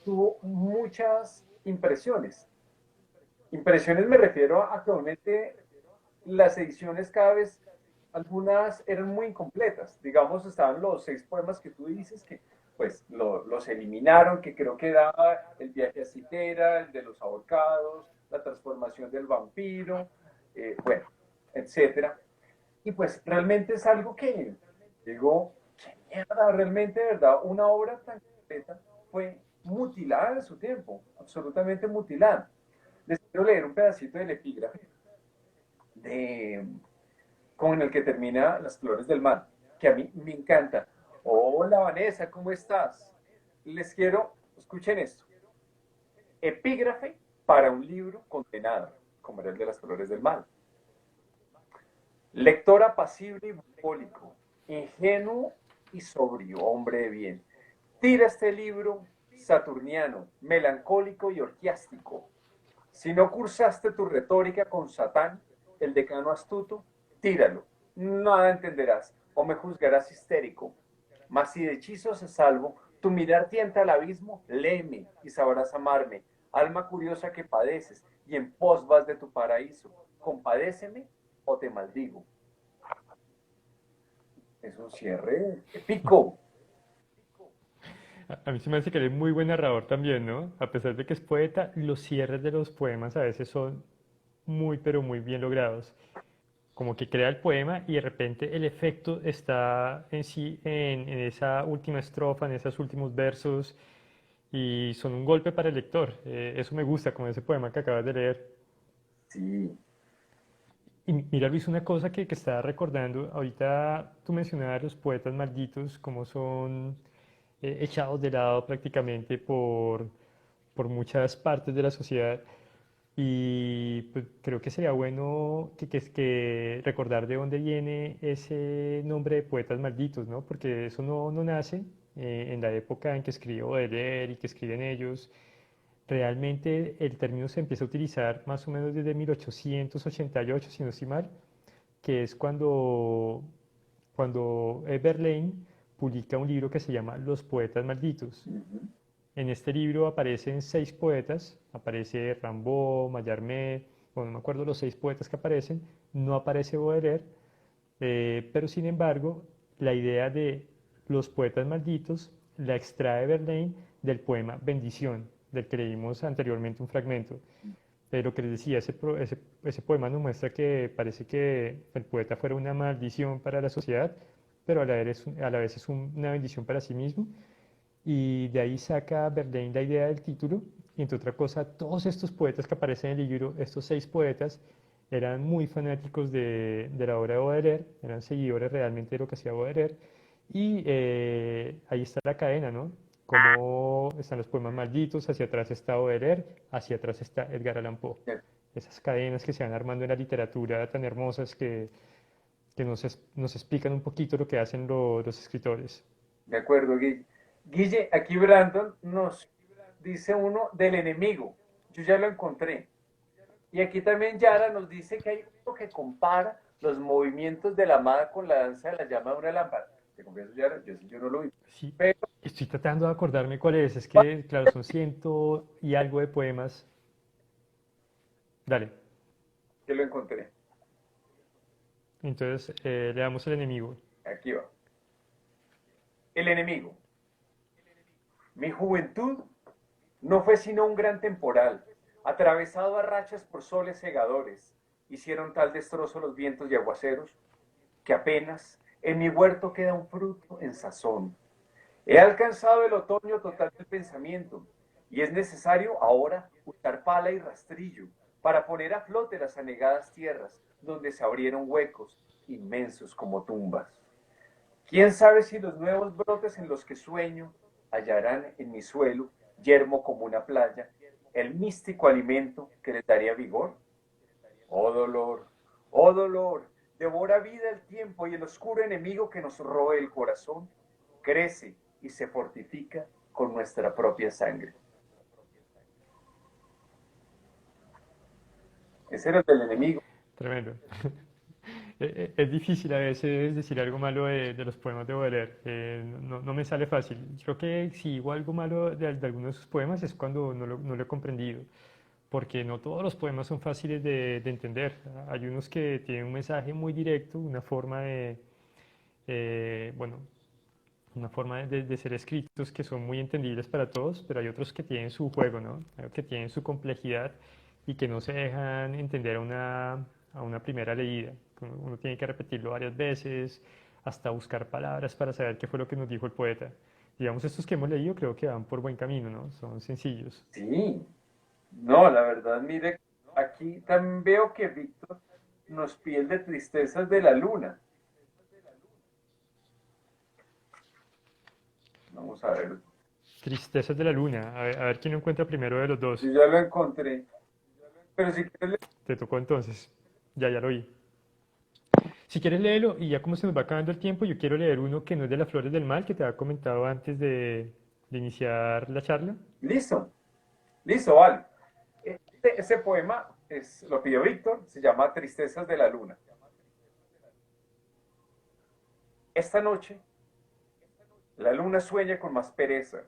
tuvo muchas impresiones. Impresiones me refiero a que obviamente las ediciones cada vez, algunas eran muy incompletas. Digamos, estaban los 6 poemas que tú dices que pues los eliminaron, que creo que daba el viaje a Citera, el de los ahorcados, la transformación del vampiro, bueno, etcétera. Y pues realmente es algo que, digo, qué mierda, realmente, de verdad, una obra tan completa fue mutilada en su tiempo, absolutamente mutilada. Les quiero leer un pedacito del epígrafe de, con el que termina Las Flores del Mal, que a mí me encanta. Hola Vanessa, ¿cómo estás? Les quiero, escuchen esto, epígrafe para un libro condenado, como era el de Las Flores del Mal. Lector apacible y bucólico, ingenuo y sobrio, hombre de bien. Tira este libro saturniano, melancólico y orgiástico. Si no cursaste tu retórica con Satán, el decano astuto, tíralo. Nada entenderás, o me juzgarás histérico. Mas si de hechizos se salvo, tu mirar tienta al abismo, léeme y sabrás amarme. Alma curiosa que padeces, y en pos vas de tu paraíso. Compadéceme o te maldigo. Es un cierre épico. A mí se me hace que él es muy buen narrador también, ¿no? A pesar de que es poeta, los cierres de los poemas a veces son muy, pero muy bien logrados. Como que crea el poema y de repente el efecto está en sí en esa última estrofa, en esos últimos versos y son un golpe para el lector. Eso me gusta, como ese poema que acabas de leer. Sí. Y mira, Luis, una cosa que estaba recordando, ahorita tú mencionabas los poetas malditos, como son echados de lado prácticamente por muchas partes de la sociedad. Y pues, creo que sería bueno que recordar de dónde viene ese nombre de poetas malditos, ¿no? Porque eso no nace en la época en que escribió Baudelaire y que escriben ellos. Realmente el término se empieza a utilizar más o menos desde 1888, si no estoy mal, que es cuando Verlaine publica un libro que se llama Los Poetas Malditos. Uh-huh. En este libro aparecen 6 poetas, aparece Rimbaud, Mallarmé, bueno, no me acuerdo los 6 poetas que aparecen, no aparece Baudelaire, pero sin embargo, la idea de los poetas malditos la extrae Verlaine del poema Bendición, del que leímos anteriormente un fragmento. Lo que les decía, ese poema nos muestra que parece que el poeta fuera una maldición para la sociedad, pero a la vez es una bendición para sí mismo. Y de ahí saca Verlaine la idea del título, y entre otra cosa, todos estos poetas que aparecen en el libro, estos 6 poetas, eran muy fanáticos de la obra de Baudelaire, eran seguidores realmente de lo que hacía Baudelaire, y ahí está la cadena, ¿no? Como están los poemas malditos, hacia atrás está Baudelaire, hacia atrás está Edgar Allan Poe. Esas cadenas que se van armando en la literatura tan hermosas que nos explican un poquito lo que hacen los escritores. De acuerdo, Guille. Guille, aquí Brandon nos dice uno del enemigo. Yo ya lo encontré. Y aquí también Yara nos dice que hay uno que compara los movimientos de la amada con la danza de la llama de una lámpara. Te confieso, Yara, yo no lo vi. Sí, Pero estoy tratando de acordarme cuál es. Es que, claro, son ciento y algo de poemas. Dale. yo lo encontré. Entonces, le damos el enemigo. Aquí va. El enemigo. Mi juventud no fue sino un gran temporal, atravesado a rachas por soles segadores. Hicieron tal destrozo los vientos y aguaceros, que apenas en mi huerto queda un fruto en sazón. He alcanzado el otoño total del pensamiento, y es necesario ahora usar pala y rastrillo para poner a flote las anegadas tierras donde se abrieron huecos inmensos como tumbas. ¿Quién sabe si los nuevos brotes en los que sueño hallarán en mi suelo, yermo como una playa, el místico alimento que les daría vigor? Oh dolor, devora vida el tiempo y el oscuro enemigo que nos roe el corazón, crece y se fortifica con nuestra propia sangre. Ese era el del enemigo. Tremendo. Es difícil a veces decir algo malo de los poemas de Baudelaire. No me sale fácil. Creo que si digo algo malo de algunos de sus poemas es cuando no lo he comprendido. Porque no todos los poemas son fáciles de entender. Hay unos que tienen un mensaje muy directo, una forma bueno, una forma de ser escritos que son muy entendibles para todos, pero hay otros que tienen su juego, ¿no? Que tienen su complejidad y que no se dejan entender a una primera leída. Uno tiene que repetirlo varias veces, hasta buscar palabras para saber qué fue lo que nos dijo el poeta. Digamos, estos que hemos leído creo que van por buen camino, ¿no? Son sencillos. Sí, no, la verdad, mire, aquí también veo que Víctor nos pide el de Tristezas de la Luna. Vamos a ver. Tristezas de la luna. A ver quién lo encuentra primero de los Yo dos. ya lo encontré. Pero si quieres, Te tocó entonces. Ya lo vi. Si quieres léelo y ya como se nos va acabando el tiempo, yo quiero leer uno que no es de las flores del mal, que te había comentado antes de iniciar la charla. Listo, listo, vale. Ese poema lo pidió Víctor, se llama Tristezas de la Luna. Esta noche, la luna sueña con más pereza,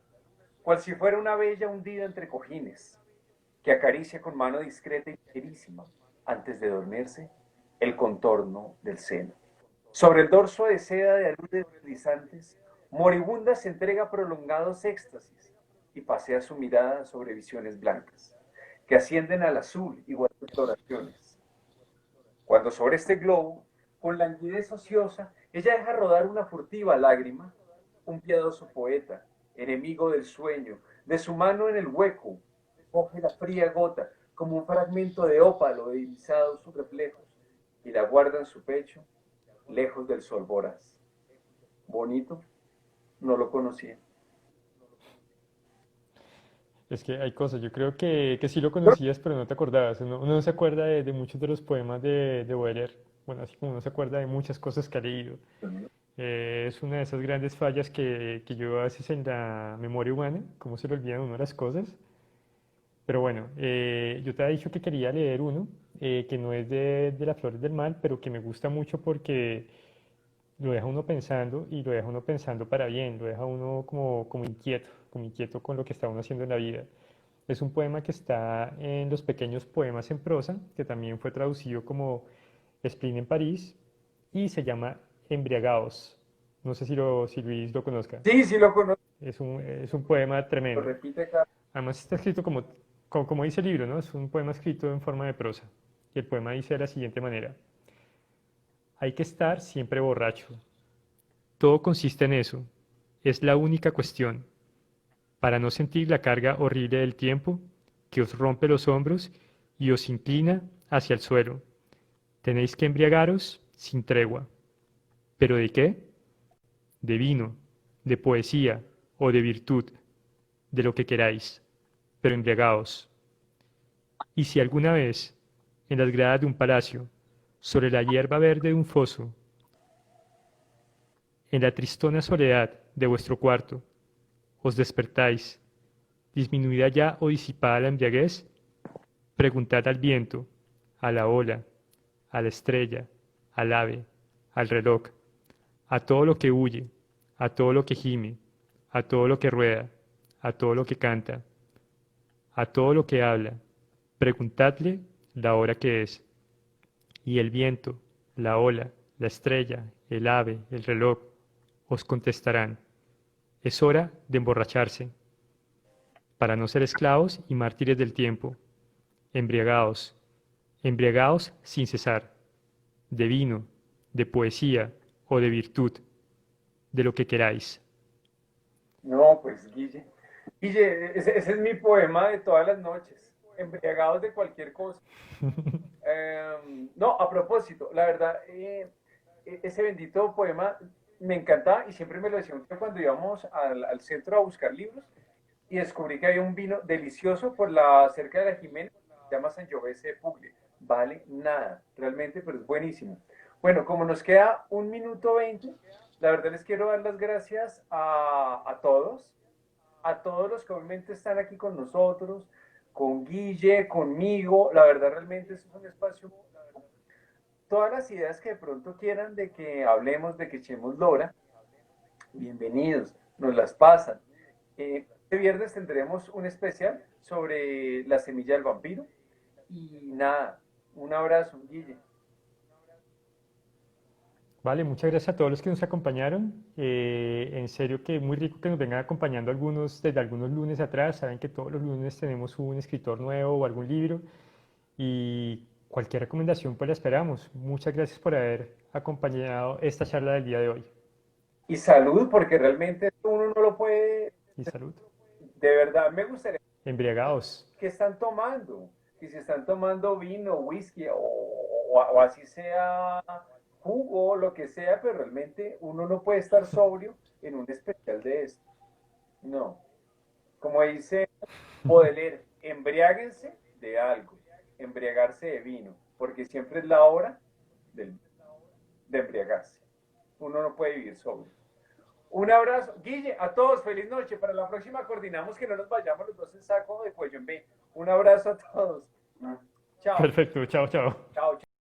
cual si fuera una bella hundida entre cojines, que acaricia con mano discreta y ligerísima, antes de dormirse, el contorno del seno. Sobre el dorso de seda de aludes deslizantes, moribunda se entrega prolongados éxtasis y pasea su mirada sobre visiones blancas, que ascienden al azul igual que floraciones. Cuando sobre este globo, con languidez ociosa, ella deja rodar una furtiva lágrima, un piadoso poeta, enemigo del sueño, de su mano en el hueco, coge la fría gota como un fragmento de ópalo de irisados sus reflejos y la guarda en su pecho, lejos del sol voraz. Bonito, no lo conocía. Es que hay cosas, yo creo que sí lo conocías, pero no te acordabas. Uno no se acuerda de muchos de los poemas de Baudelaire. Bueno, así como uno se acuerda de muchas cosas que ha leído. Es una de esas grandes fallas que yo a veces en la memoria humana, cómo se le olvidan a uno las cosas. Pero bueno, yo te había dicho que quería leer uno que no es de las flores del mal, pero que me gusta mucho porque lo deja uno pensando y lo deja uno pensando para bien, lo deja uno como inquieto con lo que está uno haciendo en la vida. Es un poema que está en los pequeños poemas en prosa, que también fue traducido como Spleen en París y se llama Embriagaos. No sé si Luis lo conozca. Sí, sí lo conozco, Es un poema lo tremendo. repite cada... Además está escrito como dice el libro, ¿no? Es un poema escrito en forma de prosa. Y el poema dice de la siguiente manera. Hay que estar siempre borracho. Todo consiste en eso. Es la única cuestión. Para no sentir la carga horrible del tiempo que os rompe los hombros y os inclina hacia el suelo. Tenéis que embriagaros sin tregua. ¿Pero de qué? De vino, de poesía o de virtud, de lo que queráis, pero embriagaos. Y si alguna vez, en las gradas de un palacio, sobre la hierba verde de un foso, en la tristona soledad de vuestro cuarto, os despertáis, disminuida ya o disipada la embriaguez, preguntad al viento, a la ola, a la estrella, al ave, al reloj, a todo lo que huye, a todo lo que gime, a todo lo que rueda, a todo lo que canta, a todo lo que habla, preguntadle la hora que es, y el viento, la ola, la estrella, el ave, el reloj, os contestarán, es hora de emborracharse, para no ser esclavos y mártires del tiempo, embriagaos, embriagaos sin cesar, de vino, de poesía o de virtud, de lo que queráis. No, pues Guille. Guille, ese es mi poema de todas las noches, embriagados de cualquier cosa. No, a propósito, la verdad, ese bendito poema me encantaba y siempre me lo decía cuando íbamos al centro a buscar libros y descubrí que había un vino delicioso por la cerca de la Jimena, se llama Sangiovese de Puglia. Vale nada, realmente, pero es buenísimo. Bueno, como nos queda 1 minuto 20, la verdad les quiero dar las gracias a todos los que obviamente están aquí con nosotros, con Guille, conmigo. La verdad, realmente es un espacio. Todas las ideas que de pronto quieran de que hablemos, de que echemos lora, bienvenidos, nos las pasan. Este viernes tendremos un especial sobre la semilla del vampiro. Y nada, un abrazo, Guille. Vale, muchas gracias a todos los que nos acompañaron. En serio que muy rico que nos vengan acompañando algunos desde algunos lunes atrás. Saben que todos los lunes tenemos un escritor nuevo o algún libro y cualquier recomendación pues la esperamos. Muchas gracias por haber acompañado esta charla del día de hoy. Y salud, porque realmente uno no lo puede. Y salud. De verdad, me gustaría Embriagados. que están tomando. Y si están tomando vino, whisky o así sea jugo, lo que sea, pero realmente uno no puede estar sobrio en un especial de esto. No. Como dice Baudelaire, embriáguense de algo, embriagarse de vino, porque siempre es la hora del de embriagarse. Uno no puede vivir sobrio. Un abrazo. Guille, a todos, feliz noche. Para la próxima coordinamos que no nos vayamos los dos en saco de cuello en B. Un abrazo a todos. Chao. Perfecto, chao, chao. Chao.